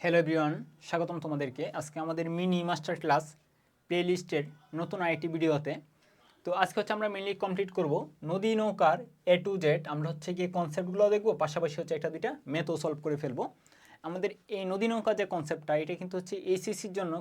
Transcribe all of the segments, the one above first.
Hello everyone, স্বাগতম তোমাদেরকে আজকে আমাদের মিনি মাস্টার ক্লাস প্লেলিস্টের নতুন আরেকটি ভিডিওতে। তো আজকে হচ্ছে আমরা মেনলি কমপ্লিট করব নদী নৌকার A to Z। আমরা হচ্ছে গিয়ে কনসেপ্টগুলো দেখব, পাশাপাশি হচ্ছে একটা দুইটা ম্যাথও সলভ করে ফেলবো। আমাদের এই নদী নৌকা যে কনসেপ্টটা, এটা কিন্তু হচ্ছে এইচএসসির জন্য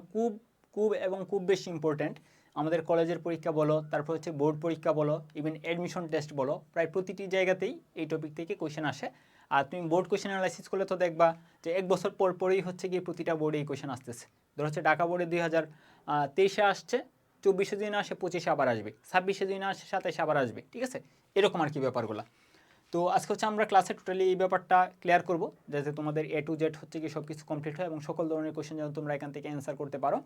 খুব বেশি ইম্পর্ট্যান্ট। আমাদের কলেজের পরীক্ষা বলো, তারপর হচ্ছে বোর্ড পরীক্ষা বলো, ইভেন অ্যাডমিশন টেস্ট বলো, প্রায় প্রতিটি জায়গাতেই এই টপিক থেকে কোয়েশ্চেন আসে। আর তুমি বোর্ড কোয়েশ্চেন অ্যানালাইসিস করলে তো দেখবা যে এক বছর পর পরেই হচ্ছে গিয়ে প্রতিটা বোর্ডে এই কোয়েশ্চেন আসতেছে। ধর হচ্ছে ঢাকা বোর্ডে 2023-এ আসছে, 24-এ দিন আসে, 25-এ আবার আসবে, 26-এ দিন আসে, 27-এ আবার আসবে, ঠিক আছে? এরকম আর কি ব্যাপারগুলো। তো আজকে হচ্ছে আমরা ক্লাসে টোটালি এই ব্যাপারটা ক্লিয়ার করব, যাতে তোমাদের A to Z হচ্ছে কি সব কিছু কমপ্লিট হয় এবং সকল ধরনের কোয়েশ্চেন যেন তোমরা এখান থেকে অ্যান্সার করতে পারো।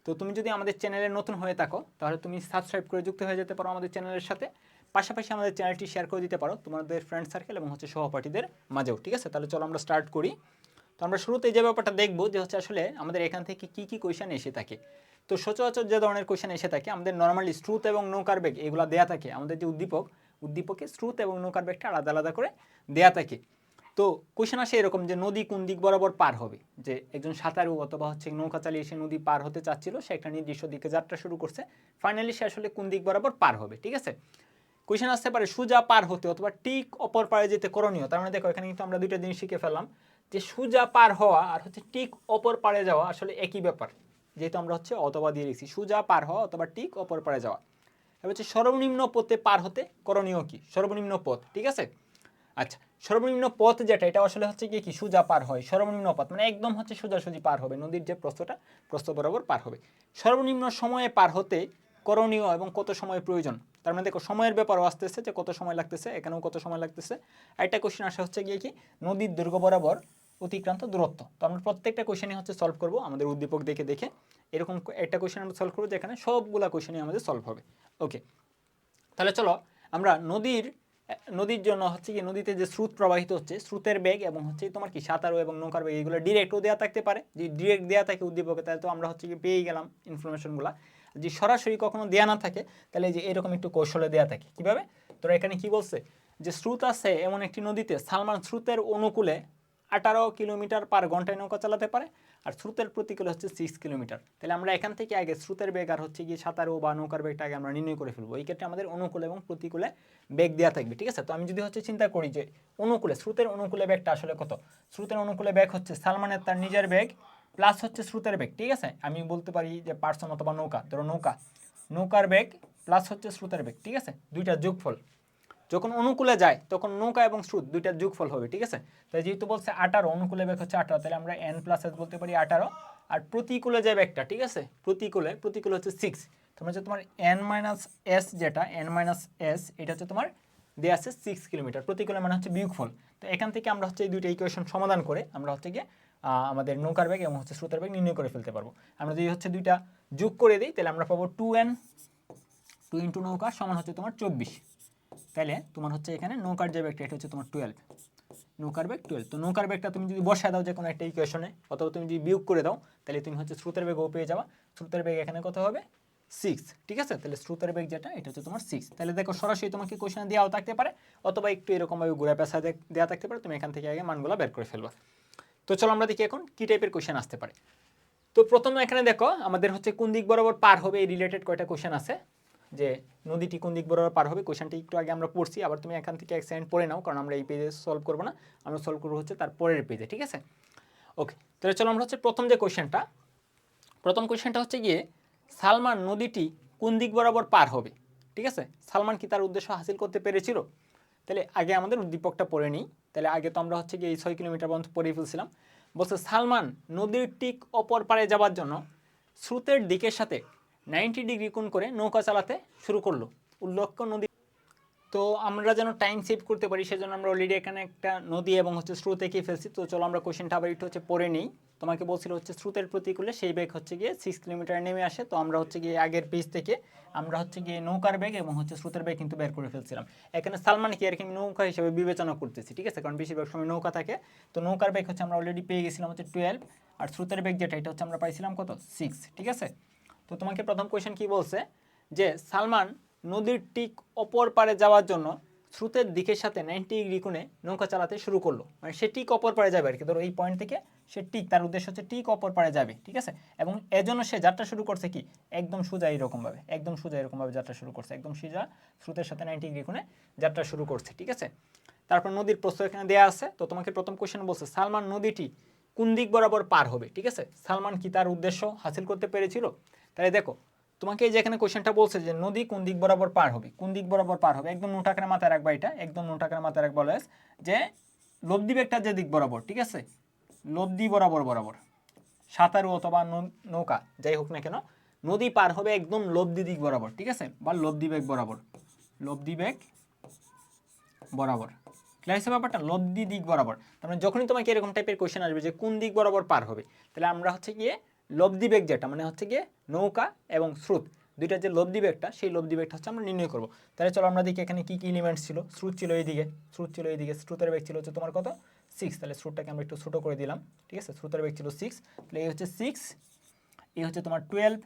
তো তুমি যদি আমাদের চ্যানেলে নতুন হয়ে থাকো তাহলে তুমি সাবস্ক্রাইব করে যুক্ত হয়ে যেতে পারো আমাদের চ্যানেলের সাথে। পাশাপাশি আমাদের চ্যানেলটি শেয়ার করে দিতে পারো তোমাদের ফ্রেন্ড সার্কেল এবং হচ্ছে সহপাঠীদের মাঝেও, ঠিক আছে? তাহলে চলো আমরা স্টার্ট করি। তো আমরা শুরুতে যে ব্যাপারটা দেখবো যে হচ্ছে আসলে আমাদের এখান থেকে কী কোয়েশ্চেন এসে থাকে। তো সচরাচর যে ধরনের কোয়েশ্চেন এসে থাকে, আমাদের নর্মালি স্রোত এবং নৌকার বেগ এগুলো দেয়া থাকে। আমাদের যে উদ্দীপকে স্রোত এবং নৌকার বেগটা আলাদা আলাদা করে দেয়া থাকে। তো কোয়েশ্চেন আসে এরকম যে নদী কোন দিক বরাবর পার হবে, যে একজন সাঁতারু অথবা হচ্ছে নৌকা চালিয়ে সে নদী পার হতে চাচ্ছিল, সে একটা নির্দিষ্ট দিকে যাত্রা শুরু করছে, ফাইনালি সে আসলে কোন দিক বরাবর পার হবে, ঠিক আছে? কোয়েশ্চেন আসতে পারে সোজা পার হতে অথবা ঠিক অপর পারে যেতে করণীয়। তার মানে দেখো এখানে কিন্তু আমরা দুইটা জিনিস শিখে ফেললাম, যে সোজা পার হওয়া আর হচ্ছে ঠিক অপর পারে যাওয়া আসলে একই ব্যাপার। যেহেতু আমরা হচ্ছে অথবা দিয়ে লিখছি, সোজা পার হওয়া অথবা ঠিক অপর পারে যাওয়া। এবার হচ্ছে সর্বনিম্ন পথে পার হতে করণীয় কি? সর্বনিম্ন পথ, ঠিক আছে? আচ্ছা, সর্বনিম্ন পথ যেটা, এটা আসলে হচ্ছে কি সোজা পার হয়। সর্বনিম্ন পথ মানে একদম হচ্ছে সোজাসুজি পার হবে, নদীর যে প্রস্থ বরাবর পার হবে। সর্বনিম্ন সময়ে পার হতে করণীয় এবং কত সময় প্রয়োজন। তার মানে দেখো সময়ের ব্যাপারও আসতেছে, যে কত সময় লাগতেছে, এখানেও কত সময় লাগতেছে। একটা কোশ্চেন আসা হচ্ছে গিয়ে কি নদীর দৈর্ঘ্য বরাবর অতিক্রান্ত দূরত্ব। তো আমরা প্রত্যেকটা কোশ্চেনই হচ্ছে সলভ করব আমাদের উদ্দীপক দেখে দেখে। এরকম একটা কোশ্চেন আমরা সলভ করবো যেখানে সবগুলা কোশ্চেনই আমাদের সলভ হবে। ওকে, তাহলে চলো আমরা নদীর জন্য হচ্ছে কি নদীতে যে স্রোত প্রবাহিত হচ্ছে, স্রোতের বেগ এবং হচ্ছে তোমার কি সাঁতারু এবং নৌকার বেগ, এগুলো ডিরেক্টও দেওয়া থাকতে পারে। যে ডিরেক্ট দেওয়া থাকে উদ্দীপকে, তাহলে তো আমরা হচ্ছে কি পেয়ে গেলাম ইনফরমেশনগুলো। যদি সরাসরি কখনো দেওয়া না থাকে তাহলে যে এরকম একটু কৌশলে দেওয়া থাকে। কীভাবে? তোরা এখানে কি বলছে, যে স্রোত আছে এমন একটি নদীতে সালমান স্রোতের অনুকূলে 18 কিলোমিটার/ঘন্টায় নৌকা চালাতে পারে, আর স্রোতের প্রতিকূলে হচ্ছে 6 কিলোমিটার। তাহলে আমরা এখান থেকে আগে স্রোতের বেগ আর হচ্ছে গিয়ে সাঁতারু বা নৌকার বেগটা আগে আমরা নির্ণয় করে ফেলবো। এই ক্ষেত্রে আমাদের অনুকূলে এবং প্রতিকূলে বেগ দেওয়া থাকবে, ঠিক আছে? তো আমি যদি হচ্ছে চিন্তা করি যে স্রোতের অনুকূলে বেগটা আসলে কত, স্রোতের অনুকূলে বেগ হচ্ছে সালমানের তার নিজের বেগ প্লাস হচ্ছে স্রোতের বেগ, ঠিক আছে? আমি বলতে পারি যে পার্সন অথবা নৌকা, ধরো নৌকার বেগ প্লাস হচ্ছে স্রোতের বেগ, ঠিক আছে? দুইটার যোগফল। যখন অনুকূলে যায় তখন নৌকা এবং স্রোত দুইটার যোগফল হবে, ঠিক আছে? তাই যেহেতু বলছে 18, অনুকূলে বেগ হচ্ছে 18, তাহলে আমরা n+s বলতে পারি 18। আর প্রতিকূলে যে বেগটা, ঠিক আছে, প্রতিকূলে হচ্ছে 6। তোমার হচ্ছে তোমার n-s, যেটা n-s এটা হচ্ছে তোমার দেয়া আছে 6 কিলোমিটার। প্রতিকূলে মানে হচ্ছে বিয়োগফল। তো এখান থেকে আমরা হচ্ছে এই দুইটা ইকুয়েশন সমাধান করে আমরা হচ্ছে গিয়ে আমাদের নৌকার বেগ এবং হচ্ছে স্রোতের বেগ নির্ণয় করে ফেলতে পারবো। আমরা যদি হচ্ছে দুইটা যোগ করে দিই তাহলে আমরা পাবো 2n, 2 ইন্টু নৌকা সমান হচ্ছে তোমার 24। তাহলে তোমার হচ্ছে এখানে নৌকার যে বেগটা এটা হচ্ছে তোমার 12, নৌকার বেগ 12। তো নৌকার বেগটা তুমি যদি বসায় দাও যে কোনো একটা ইকুয়েশনে, অথবা তুমি যদি বিয়োগ করে দাও, তাহলে তুমি হচ্ছে স্রোতের বেগও পেয়ে যাবা। স্রোতের বেগ এখানে কত হবে? 6, ঠিক আছে? তাহলে স্রোতের বেগ যেটা এটা হচ্ছে তোমার 6। তাহলে দেখো সরাসরি তোমাকে কোয়েশনে দেওয়াও থাকতে পারে, অথবা একটু এরকমভাবে ঘুরে পেঁচা দেওয়া থাকতে পারে, তুমি এখান থেকে আগে মানগুলো বের করে ফেলবা। তো চলো আমরা দেখি এখন কী টাইপের কোয়েশন আসতে পারে। তো প্রথমে এখানে দেখো আমাদের হচ্ছে কোন দিক বরাবর পার হবে এই রিলেটেড কয়টা কোয়েশন আছে, যে নদীটি কোন দিক বরাবর পার হবে। কোয়েশনটি একটু আগে আমরা পড়ছি, আবার তুমি এখান থেকে এক সেকেন্ড পড়ে নাও, কারণ আমরা এই পেজে সলভ করবো না, আমরা সলভ করবো হচ্ছে তার পরের পেজে, ঠিক আছে? ওকে, তাহলে চলো আমরা হচ্ছে প্রথম কোয়েশনটা হচ্ছে গিয়ে সালমান নদীটি কোন দিক বরাবর পার হবে, ঠিক আছে? সালমান কি তার উদ্দেশ্য হাসিল করতে পেরেছিল? তাহলে আগে আমাদের উদ্দীপকটা পড়ে নিই। তাহলে আগে তো আমরা হচ্ছে গিয়ে এই 6 কিলোমিটার পর্যন্ত পড়ে ফেলছিলাম। বলছে সালমান নদীর ঠিক অপর পারে যাওয়ার জন্য স্রোতের দিকের সাথে 90 ডিগ্রি কোণ করে নৌকা চালাতে শুরু করলো। উল্লেখ্য নদী, তো আমরা যেন টাইম সেভ করতে পারি সেজন্য আমরা অলরেডি এখানে একটা নদী এবং হচ্ছে স্রোত এঁকে ফেলছি। তো চলো আমরা কোশ্চেনটা আবার একটু হচ্ছে পড়ে নিই। তোমাকে বলছিল হচ্ছে স্রোতের প্রতিকূলে সেই বেগ হচ্ছে গিয়ে 6 কিলোমিটার নেমে আসে। তো আমরা হচ্ছে গিয়ে আগের পেজ থেকে আমরা হচ্ছে গিয়ে নৌকার বেগ এবং হচ্ছে স্রোতের বেগ কিন্তু বের করে ফেলছিলাম। এখানে সালমান কি আর কি নৌকা হিসেবে বিবেচনা করতেছি, ঠিক আছে? কারণ বেশিরভাগ সময় নৌকা থাকে। তো নৌকার বেগ হচ্ছে আমরা অলরেডি পেয়ে গেছিলাম হচ্ছে 12, আর স্রোতের বেগ যেটা এটা হচ্ছে আমরা পাইছিলাম কত? 6, ঠিক আছে? তো তোমাকে প্রথম কোয়েশ্চেন কি বলছে, যে সালমান নদীর ঠিক অপর পারে যাওয়ার জন্য স্রোতের দিকের সাথে 90 ডিগ্রি কোণে নৌকা চালাতে শুরু করলো, মানে সে ঠিক অপর পারে যাবে আর কি। ধরো এই পয়েন্ট থেকে সে ঠিক, তার উদ্দেশ্য হচ্ছে ঠিক অপর পারে যাবে, ঠিক আছে। এবং এজন্য সে যাত্রা শুরু করছে কি একদম সোজা এরকমভাবে, একদম সোজা এরকমভাবে যাত্রা শুরু করছে, একদম সোজা স্রোতের সাথে 90 ডিগ্রি কোণে যাত্রা শুরু করছে, ঠিক আছে। তারপর নদীর প্রস্থ এখানে দেওয়া আছে। তো তোমাকে প্রথম কোশ্চেন বলছে সালমান নদীটি কোন দিক বরাবর পার হবে, ঠিক আছে। সালমান কি তার উদ্দেশ্য হাসিল করতে পেরেছিল? তাহলে দেখো তোমাকে এই যে এখানে কোশ্চেনটা বলছে যে নদী কোন দিক বরাবর পার হবে, কোন দিক বরাবর পার হবে, একদম নোট আকারে মাথায় রাখবা, এটা একদম নোট আকারে মাথায় রাখবা যে লব্ধি বেগটা যে দিক বরাবর, ঠিক আছে, লব্ধি বরাবর বরাবর সাঁতারু অথবা নৌকা যাই হোক না কেন নদী পার হবে একদম লব্ধি দিক বরাবর, ঠিক আছে, বা লব্ধি বেগ বরাবর, লব্ধি বেগ বরাবর। ক্লিয়ার হয়েছে ব্যাপারটা? লব্ধি দিক বরাবর। তার মানে যখনই তোমাকে এরকম টাইপের কোশ্চেন আসবে যে কোন দিক বরাবর পার হবে, তাহলে আমরা হচ্ছে গিয়ে লব্ধি বেগ যেটা মানে হচ্ছে গিয়ে নৌকা এবং স্রোত দুইটার যে লব্ধি বেগটা সেই লব্ধি বেগটা হচ্ছে আমরা নির্ণয় করব। তাহলে চলো আমরা দেখি এখানে কী কী এলিমেন্টস ছিল। স্রোত ছিল এইদিকে, স্রোত ছিল এইদিকে, স্রোতের বেগ ছিল হচ্ছে তোমার কত 6, তাহলে স্রোতটাকে আমরা একটু ছোটো করে দিলাম, ঠিক আছে। স্রোতের বেগ ছিল 6, তাহলে এই হচ্ছে 6, এই হচ্ছে তোমার 12,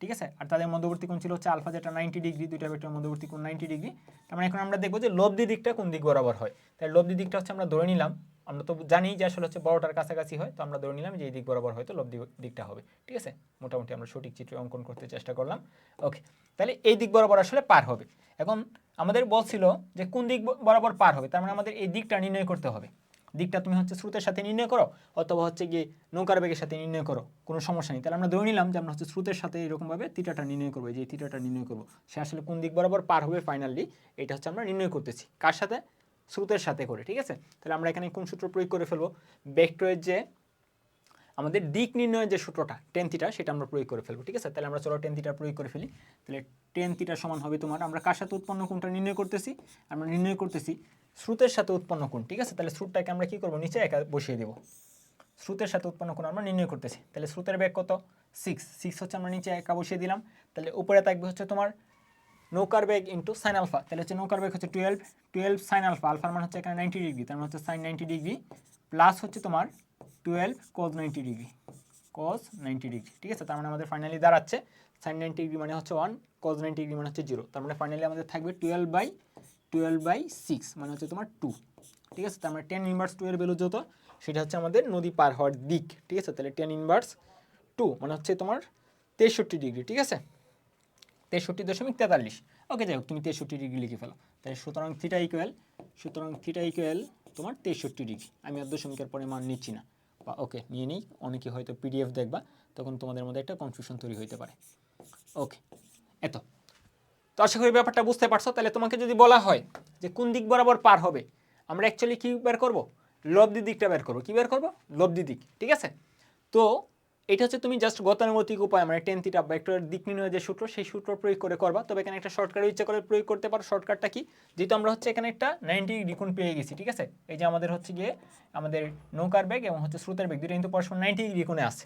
ঠিক আছে। আর তাদের মধ্যবর্তী কোণ ছিল হচ্ছে আলফা যেটা 90 ডিগ্রি, দুইটা ভেক্টরের মধ্যবর্তী কোণ 90 ডিগ্রি। তার মানে এখন আমরা দেখবো যে লব্ধি দিকটা কোন দিক বরাবর হয়। তাই লব্ধি দিকটা হচ্ছে আমরা ধরে নিলাম, আমরা তো জানি যে আসলে হচ্ছে বড়টার কাছাকাছি হয়, তো আমরা ধরে নিলাম যে এই দিক বরাবর হয়তো লব্ধি দিকটা হবে, ঠিক আছে। মোটামুটি আমরা সঠিক চিত্র অঙ্কন করতে চেষ্টা করলাম। ওকে, তাহলে এই দিক বরাবর আসলে পার হবে। এখন আমাদের বলছিল যে কোন দিক বরাবর পার হবে, তার মানে আমাদের এই দিকটা নির্ণয় করতে হবে। দিকটা তুমি হচ্ছে স্রোতের সাথে নির্ণয় করো অথবা হচ্ছে গিয়ে নৌকার বেগের সাথে নির্ণয় করো, কোনো সমস্যা নেই। তাহলে আমরা ধরে নিলাম যে আমরা হচ্ছে স্রোতের সাথে এরকমভাবে থিটাটা নির্ণয় করবো, যে থিটাটা নির্ণয় করবো সে আসলে কোন দিক বরাবর পার হবে ফাইনালি, এটা হচ্ছে আমরা নির্ণয় করতেছি কার সাথে, স্রোতের সাথে করে, ঠিক আছে। তাহলে আমরা এখানে কোন সূত্র প্রয়োগ করে ফেলবো, ভেক্টরের যে আমাদের দিক নির্ণয়ের যে সূত্রটা টেন থিটা সেটা আমরা প্রয়োগ করে ফেলবো, ঠিক আছে। তাহলে আমরা চলো টেন থিটা প্রয়োগ করে ফেলি। তাহলে টেন থিটা সমান হবে তোমার, আমরা কার সাথে উৎপন্ন কোণটা নির্ণয় করতেছি, আমরা নির্ণয় করতেছি স্রোতের সাথে উৎপন্ন কোণ, ঠিক আছে। তাহলে স্রোতটাকে আমরা কী করবো, নিচে একা বসিয়ে দেবো, স্রোতের সাথে উৎপন্ন কোণ আমরা নির্ণয় করতেছি। তাহলে স্রোতের বেগ কত 6 হচ্ছে আমরা নিচে একা বসিয়ে দিলাম। তাহলে উপরে থাকবে হচ্ছে তোমার নৌকার বেগ ইন্টু সাইন আলফা, তাহলে হচ্ছে নৌকার বেগ হচ্ছে 12 সাইন আলফা, আলফার মান হচ্ছে এখানে 90 ডিগ্রি, তার মানে হচ্ছে সাইন 90 ডিগ্রি প্লাস হচ্ছে তোমার 12 cos 90 ডিগ্রি, cos 90 ডিগ্রি, ঠিক আছে। তার মানে আমাদের ফাইনালি দাঁড়াচ্ছে সাইন 90 ডিগ্রি মানে হচ্ছে 1, cos 90 ডিগ্রি মানে হচ্ছে 0, তার মানে ফাইনালি আমাদের থাকবে 12/6 মানে হচ্ছে তোমার 2, ঠিক আছে। তার মানে tan ইনভার্স 2 এর ভ্যালু যত সেটা হচ্ছে আমাদের নদী পার হওয়ার দিক, ঠিক আছে। তাহলে tan ইনভার্স 2 মানে হচ্ছে তোমার 63 ডিগ্রি, ঠিক আছে, 63.43। ওকে, যাই হোক তুমি 63 ডিগ্রি লিখে ফেলো। তাহলে সুতরাং থিটা ইকুয়াল তোমার 63 ডিগ্রি। আমি আর দশমিকের পরে মান নিচ্ছি না, বা ওকে নিয়ে নিই, অনেকে হয়তো পিডিএফ দেখবা তখন তোমাদের মধ্যে একটা কনফিউশন তৈরি হইতে পারে। ওকে, এত তো আশা করি ব্যাপারটা বুঝতে পারছো। তাহলে তোমাকে যদি বলা হয় যে কোন দিক বরাবর পার হবে, আমরা অ্যাকচুয়ালি কী বের করবো, লব্ধি দিকটা বের করবো। কী বের করবো, লব্ধি দিক, ঠিক আছে। তো এটা হচ্ছে তুমি জাস্ট গতানুগতিক উপায় মানে টেন থিটা ভেক্টরের দিক নির্ণয়ের যে সূত্র সেই সূত্র প্রয়োগ করে করবা। তবে এখানে একটা শর্টকাট ইচ্ছা করে প্রয়োগ করতে পারো। শর্টকাটটা কি, যেহেতু আমরা হচ্ছে এখানে একটা 90 ডিগ্রি কোণ পেয়ে গেছি, ঠিক আছে। এই যে আমাদের হচ্ছে গিয়ে আমাদের নৌকার বেগ এবং হচ্ছে স্রোতের বেগ দুটো কিন্তু পরস্পর 90 ডিগ্রি কোণে আছে।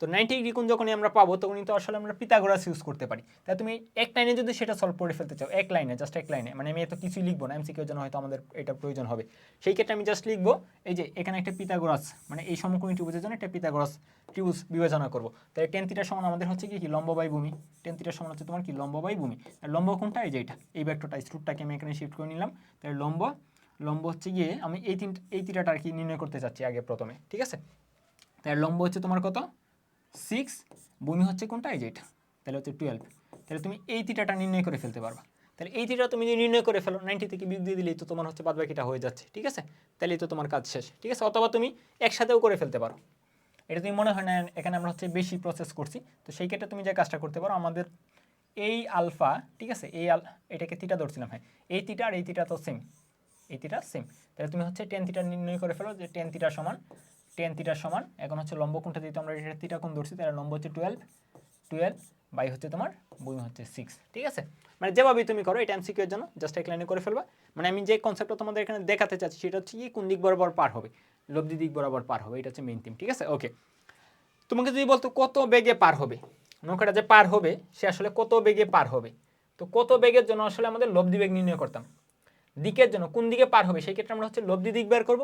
তো 90 ডিগ্রি কোণ যখনই আমরা পাবো তখন কিন্তু আসলে আমরা পিথাগোরাস ইউজ করতে পারি। তাই তুমি এক লাইনে যদি সেটা সলভ করে ফেলতে চাও, এক লাইনে, জাস্ট এক লাইনে, মানে আমি এত কিছুই লিখবো না, এমসিকিউর জন্য হয়তো আমাদের এটা প্রয়োজন হবে, সেই ক্ষেত্রে আমি জাস্ট লিখবো এই যে এখানে একটা পিথাগোরাস মানে এই সমকোণী ত্রিভুজের জন্য একটা পিথাগোরাস ত্রিভুজ বিবেচনা করবো। তাই টেন থিটার সমান আমাদের হচ্ছে কি লম্ব বাই ভূমি, টেন থিটার সমান হচ্ছে তোমার কি লম্ব বাই ভূমি। আর লম্ব কোণটা এই যে এই ভেক্টরটা স্রোতটাকে আমি এখানে শিফট করে নিলাম। তাই লম্ব হচ্ছে গিয়ে আমি এই থিটাটা আর কি নির্ণয় করতে চাচ্ছি আগে প্রথমে, ঠিক আছে। তাই লম্ব হচ্ছে তোমার কত 6, ভূমি হচ্ছে কোনটা এই যে এটা, তাহলে হচ্ছে 12। তাহলে তুমি এই থিটাটা নির্ণয় করে ফেলতে পারবা। তাহলে এই থিটা তুমি যদি নির্ণয় করে ফেলো 90 থেকে বিয়োগ দিয়ে দিলেই তো তোমার হচ্ছে বাদবাকিটা হয়ে যাচ্ছে, ঠিক আছে। তাহলেই তো তোমার কাজ শেষ, ঠিক আছে। অথবা তুমি একসাথেও করে ফেলতে পারো, এটা তুমি মনে হয় না এখানে আমরা হচ্ছে বেশি প্রসেস করছি, তো সেই ক্ষেত্রে তুমি যে কাজটা করতে পারো, আমাদের এই আলফা, ঠিক আছে, এটাকে থিটা ধরছিলাম, হ্যাঁ, এই থিটা আর এই থিটা তো সেম, এই থিটা সেম। তাহলে তুমি হচ্ছে টেন থিটা নির্ণয় করে ফেলো যে টেন থিটার সমান এখন হচ্ছে লম্ব কোণটা যেহেতু আমরা এটা থিটা কোণ ধরছি তাহলে লম্ব হচ্ছে 12 বাই হচ্ছে তোমার ভূমি হচ্ছে 6, ঠিক আছে। মানে যেভাবেই তুমি করো এটা এমসিকিউ এর জন্য জাস্ট এক লাইনে করে ফেলবা। মানে আমি যে কনসেপ্টটা তোমাদের এখানে দেখাতে চাচ্ছি সেটা হচ্ছে কি কোন দিক বরাবর পার হবে, লব্ধি দিক বরাবর পার হবে, এটা হচ্ছে মেইন থিম, ঠিক আছে। ওকে, তোমাকে যদি বলতো কত বেগে পার হবে, নৌকাটা যে পার হবে সে আসলে কত বেগে পার হবে, তো কত বেগের জন্য আসলে আমাদের লব্ধি বেগ নির্ণয় করতাম। দিকের জন্য কোন দিকে পার হবে সেই ক্ষেত্রে আমরা হচ্ছে লব্ধি দিক বের করব,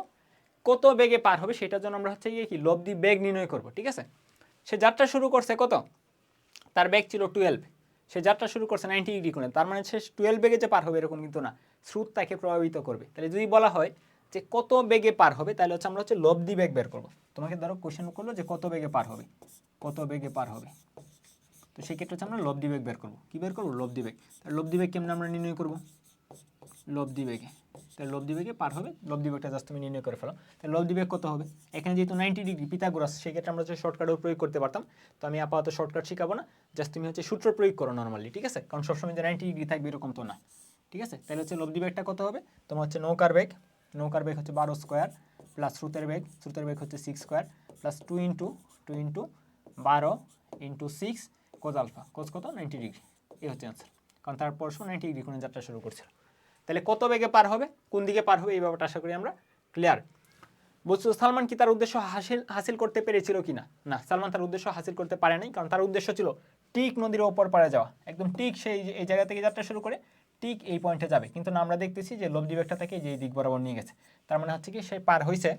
কত বেগে পার হবে সেটার জন্য আমরা হচ্ছে কি লব্ধি বেগ নির্ণয় করব, ঠিক আছে। সে যাত্রা শুরু করছে কত, তার বেগ ছিল 12, সে যাত্রা শুরু করছে 90 ডিগ্রি কোণে, তার মানে সে 12 বেগে যে পার হবে এরকম কিন্তু না, স্রোত তাকে প্রভাবিত করবে। তাহলে যদি বলা হয় যে কত বেগে পার হবে, তাহলে হচ্ছে আমরা হচ্ছে লব্ধি বেগ বের করবো। তোমাকে ধরো কোশ্চেন করলো যে কত বেগে পার হবে, কত বেগে পার হবে, তো সেই ক্ষেত্রে হচ্ছে আমরা লব্ধি বেগ বের করবো। কী বের করবো? লব্ধি বেগ। তাহলে লব্ধি বেগ কেমন আমরা নির্ণয় করবো? লব্ধি বেগে, তাহলে লব্ধি বেগে পার হবে, লব্ধি বেগটা জাস্ট তুমি নির্ণয় করে ফেলো। তাহলে লব্ধি বেগ কত হবে? এখানে যেহেতু 90 ডিগ্রি পিথাগোরাস, সেক্ষেত্রে আমরা হচ্ছে শর্টকাটও প্রয়োগ করতে পারতাম, তো আমি আপাতত শর্টকাট শিখাবো না, জাস্ট তুমি হচ্ছে সূত্র প্রয়োগ করো নর্মালি, ঠিক আছে? কারণ সবসময় যে 90 ডিগ্রি থাকবে এরকম তো না, ঠিক আছে? তাহলে হচ্ছে লব্ধি বেগটা কত হবে? তোমার হচ্ছে নৌকার বেগ, নৌকার বেগ হচ্ছে 12 স্কোয়ার প্লাস স্রোতের বেগ, স্রোতের বেগ হচ্ছে 6 স্কোয়ার প্লাস 2 ইন্টু 12 ইন্টু 6 কোজ আলফা, কোজ কত? 90 ডিগ্রি, এই হচ্ছে অ্যান্সার। কারণ তারপর 90 ডিগ্রি কোণে যাত্রা শুরু করছিল। তাহলে কত বেগে পার হবে, কোন দিকে পার হবে, এই ব্যাপারটা আশা করি আমরা ক্লিয়ার। বলছো সালমান কি তার উদ্দেশ্য হাসিল করতে পেরেছিল কি না? না, সালমান তার উদ্দেশ্য হাসিল করতে পারে নাই, কারণ তার উদ্দেশ্য ছিল ঠিক নদীর ওপর পারে যাওয়া, একদম ঠিক সেই এই জায়গা থেকে যাত্রা শুরু করে ঠিক এই পয়েন্টে যাবে। কিন্তু না, আমরা দেখতেছি যে লব্ধি বেগটা থেকে যে দিক বরাবর নিয়ে গেছে, তার মানে হচ্ছে কি সে পার হয়েছে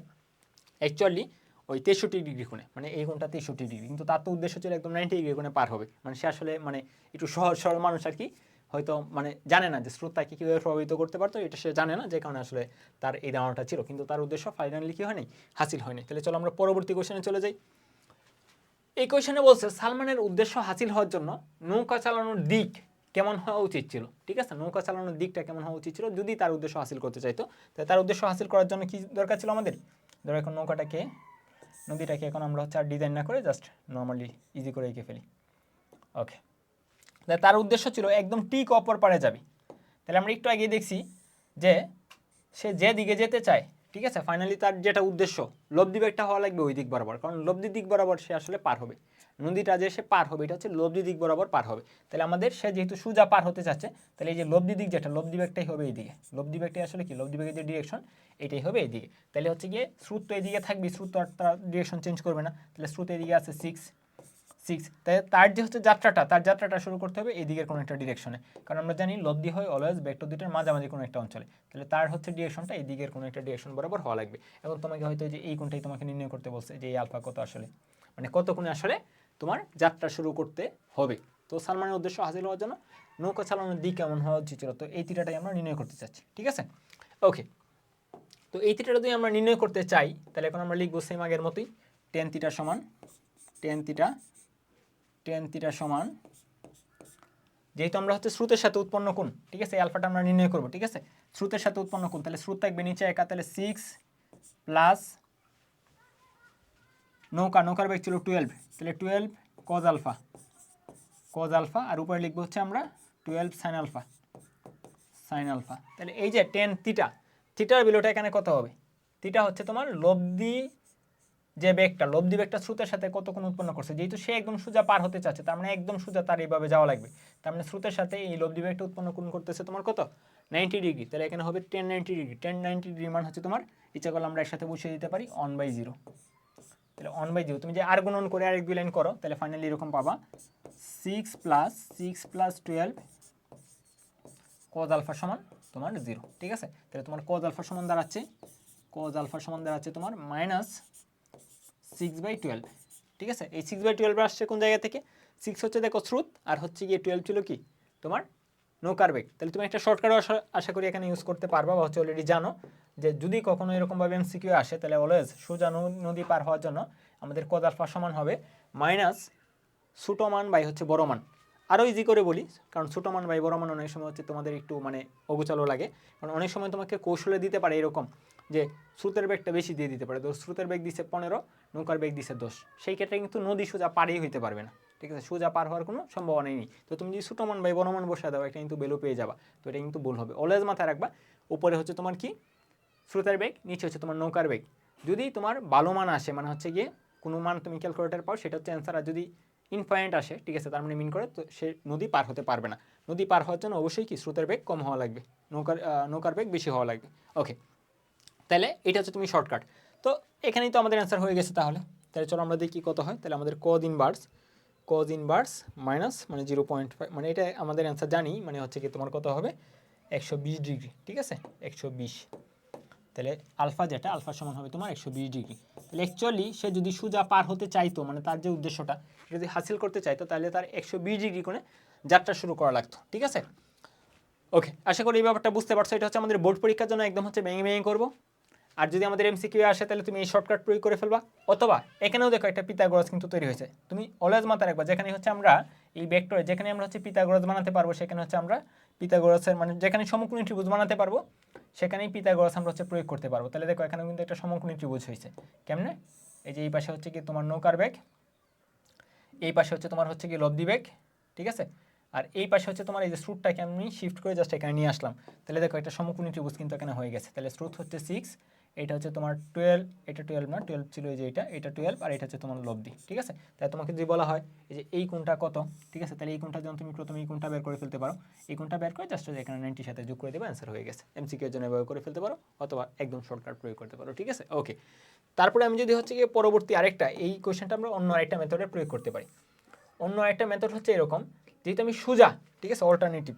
অ্যাকচুয়ালি ওই 63 ডিগ্রি কোণে, মানে এই কোণটা 63 ডিগ্রি, কিন্তু তার তো উদ্দেশ্য ছিল একদম 90 ডিগ্রি কোণে পার হবে। মানে সে আসলে মানে একটু সহজ সরল মানুষ আর কি, হয়তো মানে জানে না যে স্রোত তাকে কীভাবে প্রভাবিত করতে পারতো, এটা সে জানে না, যে কারণে আসলে তার এই ধারণাটা ছিল, কিন্তু তার উদ্দেশ্য ফাইনালি কী হয়নি, হাসিল হয়নি। তাহলে চলো আমরা পরবর্তী কোশ্চেনে চলে যাই। এই কোশ্চেনে বলছে সালমানের উদ্দেশ্য হাসিল হওয়ার জন্য নৌকা চালানোর দিক কেমন হওয়া উচিত ছিল, ঠিক আছে? নৌকা চালানোর দিকটা কেমন হওয়া উচিত ছিল যদি তার উদ্দেশ্য হাসিল করতে চাইতো। তাই তার উদ্দেশ্য হাসিল করার জন্য কি দরকার ছিল আমাদের? ধরো এখন নৌকাটাকে, নদীটাকে এখন আমরা হচ্ছে আর ডিজাইন না করে জাস্ট নর্মালি ইজি করে এঁকে ফেলি। ওকে, তার উদ্দেশ্য ছিল একদম ঠিক অপর পারে যাবে। তাহলে আমরা একটু আগে দেখছি যে সে যে দিকে যেতে চায়, ঠিক আছে, ফাইনালি তার যেটা উদ্দেশ্য লব্ধি বেগটা হওয়া লাগবে ওই দিক বরাবর, কারণ লব্ধি দিক বরাবর সে আসলে পার হবে, নদীটা যে সে পার হবে এটা হচ্ছে লব্ধি দিক বরাবর পার হবে। তাহলে আমাদের সে যেহেতু সোজা পার হতে চাচ্ছে, তাহলে এই যে লব্ধি দিক যেটা, লব্ধি বেগটাই হবে এইদিকে, লব্ধি বেগটাই আসলে কি, লব্ধি বেগের যে ডিরেকশন এটাই হবে এইদিকে। তাহলে হচ্ছে গিয়ে স্রোত তো এইদিকে থাকবে, স্রোত তো আর তার ডিরেকশন চেঞ্জ করবে না, তাহলে স্রোত এইদিকে আছে 6, তাই তার যে হচ্ছে যাত্রাটা, তার যাত্রাটা শুরু করতে হবে এই দিকের কোনো একটা ডিরেকশনে, কারণ আমরা জানি লব্ধি হয় অলওয়েজ ভেক্টর দুইটার মাঝামাঝি কোনো একটা অঞ্চলে। তাহলে তার হচ্ছে ডিরেকশনটা এই দিকের কোনো একটা ডিরেকশন বরাবর হওয়া লাগবে। এবং তোমাকে হয়তো যে এই কোণটাই তোমাকে নির্ণয় করতে বলছে যে এই আলফা কত আসলে, মানে কত কোণে আসলে তোমার যাত্রা শুরু করতে হবে। তো সালমানের উদ্দেশ্য হাসিল হওয়ার জন্য নৌকা চালানোর দিক কেমন হওয়া উচিত ছিল, তো এই থিটাটাই আমরা নির্ণয় করতে চাচ্ছি, ঠিক আছে? ওকে, তো এই থিটাটা যদি আমরা নির্ণয় করতে চাই, তাহলে এখন আমরা লিখবো সেম আগের মতোই, টেন থিটা সমান টেন থিটা সমান, যেহেতু আমরা হচ্ছে স্রোতের সাথে উৎপন্ন কোণ, ঠিক আছে, এই আলফাটা আমরা নির্ণয় করবো, ঠিক আছে, স্রোতের সাথে উৎপন্ন কোণ, তাহলে স্রোত থাকবে নিচে একা, তাহলে 6 প্লাস নৌকার বেগ ছিল 12, তাহলে 12 কজ আলফা, আর উপরে লিখবো হচ্ছে আমরা 12 সাইন আলফা। তাহলে এই যে টেন থিটার ভ্যালুটা এখানে কত হবে? থিটা হচ্ছে তোমার লব্ধি যে বেগটা, লব্ধি বেগটা স্রোতের সাথে কত কোণ উৎপন্ন করছে, যেহেতু সে একদম সোজা পার হতে চাচ্ছে, তার মানে একদম সোজা তার এইভাবে যাওয়া লাগবে, তার মানে স্রোতের সাথে এই লব্ধি বেগটা উৎপন্ন কোণ করতেছে তোমার কত, 90 ডিগ্রি। তাহলে এখানে হবে 1090 ডিগ্রি, 1090 ডিগ্রি মান হচ্ছে তোমার, ইচ্ছা করলে আমরা একসাথে বসিয়ে দিতে পারি 1/0। তাহলে 1/0 তুমি যে আর গুণন করে আরেক দুই লাইন করো, তাহলে ফাইনালি এরকম পাবা 6 প্লাস 12 কজ আলফা সমান তোমার 0, ঠিক আছে? তাহলে তোমার কজ আলফা সমান দাঁড়াচ্ছে তোমার -6/12, ঠিক আছে? এই 6/12 আসছে কোন জায়গা থেকে? 6 হচ্ছে দেখো স্রোত, আর হচ্ছে গিয়ে 12 ছিল কি তোমার নৌকার বেগ। তাহলে তুমি একটা শর্টকাটও আশা করি এখানে ইউজ করতে পারবা, বা হচ্ছে অলরেডি জানো যে যদি কখনো এরকমভাবে এমসিকিউ আসে, তাহলে অলওয়েজ সোজা নদী পার হওয়ার জন্য আমাদের কজ আলফা সমান হবে মাইনাস ছোটো মান বাই হচ্ছে বড় মান। আরও ইজি করে বলি, কারণ ছোটো মান বাই বড় মান অনেক সময় হচ্ছে তোমাদের একটু মানে অগোছালো লাগে, কারণ অনেক সময় তোমাকে কৌশলে দিতে পারে এরকম যে স্রোতের বেগটা বেশি দিয়ে দিতে পারে, তো স্রোতের বেগ দিচ্ছে 15, নৌকার বেগ দিচ্ছে 10, সেই ক্ষেত্রে কিন্তু নদী সোজা পারেই হইতে পারবে না, ঠিক আছে? সোজা পার হওয়ার কোনো সম্ভাবনাই নেই। তো তুমি যদি ছোটো মান বাই বড় মান বসে দাও, এটা কিন্তু ভ্যালু পেয়ে যাবা, তো এটা কিন্তু ভুল হবে। অলওয়েজ মাথায় রাখবা উপরে হচ্ছে তোমার কি স্রোতের বেগ, নিচে হচ্ছে তোমার নৌকার বেগ। যদি তোমার ভালো মান আসে, মানে হচ্ছে গিয়ে কোনো মান তুমি ক্যালকুলেটার পাও, সেটা হচ্ছে অ্যান্সার, আর যদি ইনফাইনাইট আসে, ঠিক আছে, তার মানে মিন করে তো সে নদী পার হতে পারবে না। নদী পার হওয়ার জন্য অবশ্যই কি স্রোতের বেগ কম হওয়া লাগবে, নৌকার বেগ বেশি হওয়া লাগবে। ওকে, তাহলে এটা হচ্ছে তুমি শর্টকাট। তো এখানেই তো আমাদের অ্যান্সার হয়ে গেছে। তাহলে চলো আমরা দেখি কত হয়। তাহলে আমাদের কজ ইনভার্স মাইনাস মানে 0.5, মানে এটা আমাদের অ্যান্সার জানি, মানে হচ্ছে কি তোমার কত হবে 120 ডিগ্রি, ঠিক আছে, 120। তাহলে আলফা যেটা, আলফা সমান হবে তোমার 120 ডিগ্রি। তাহলে অ্যাকচুয়ালি সে যদি সোজা পার হতে চাইতো, মানে তার যে উদ্দেশ্যটা যদি হাসিল করতে চাইতো, তাহলে তার 120 ডিগ্রি কোণে যাত্রা শুরু করা লাগতো, ঠিক আছে। ওকে, আশা করি এই ব্যাপারটা বুঝতে পারছো। এটা হচ্ছে আমাদের বোর্ড পরীক্ষার জন্য একদম হচ্ছে ভেঙে ভেঙে করবো। আর যদি আমাদের এমসিকিউ আসে তাহলে তুমি এই শর্টকাট প্রয়োগ করে ফেলবা, অথবা এখানেও দেখো একটা পিথাগোরাস কিন্তু তৈরি হয়েছে। তুমি অলওয়েজ মাথায় রাখবা যেখানে হচ্ছে আমরা এই ভেক্টরে যেখানে আমরা হচ্ছে পিথাগোরাস বানাতে পারবো, সেখানে হচ্ছে আমরা পিথাগোরাসের মানে যেখানে সমকোণী ত্রিভুজ বানাতে পারবো সেখানেই পিথাগোরাস আমরা হচ্ছে প্রয়োগ করতে পারবো। তাহলে দেখো এখানেও কিন্তু একটা সমকোণী ত্রিভুজ হয়েছে। কেমনে? এই যে এই পাশে হচ্ছে কি তোমার নৌকার বেগ, এই পাশে হচ্ছে তোমার হচ্ছে কি লব্ধি বেগ, ঠিক আছে। আর এই পাশে হচ্ছে তোমার এই যে স্রোতটাকে আমি শিফট করে জাস্ট এখানে নিয়ে আসলাম। তাহলে দেখো একটা সমকোণী ত্রিভুজ কিন্তু এখানে হয়ে গেছে। তাহলে স্রোত হচ্ছে 6, এটা হচ্ছে তোমার 12, এটা 12 না, 12 ছিল এই যে এটা 12, আর এটা হচ্ছে তোমার লব্ধি, ঠিক আছে। তাই তোমাকে যদি বলা হয় এই যে এই কোণটা কত, ঠিক আছে, তাহলে এই কোণটা যখন তুমি প্রথমে এই কোণটা বের করে ফেলতে পারো, এই কোণটা বের করে জাস্ট এখানে 90 সাথে যোগ করে দেবে, অ্যান্সার হয়ে গেছে। এমসিকিউ এর জন্য ব্যবহার করে ফেলতে পারো, অথবা একদম শর্টকাট প্রয়োগ করতে পারো, ঠিক আছে। ওকে, তারপরে আমি যদি হচ্ছে গিয়ে পরবর্তী আরেকটা এই কোশ্চেনটা আমরা অন্য আরেকটা মেথডে প্রয়োগ করতে পারি। অন্য একটা মেথড হচ্ছে এরকম, যেহেতু আমি সোজা, ঠিক আছে, অল্টারনেটিভ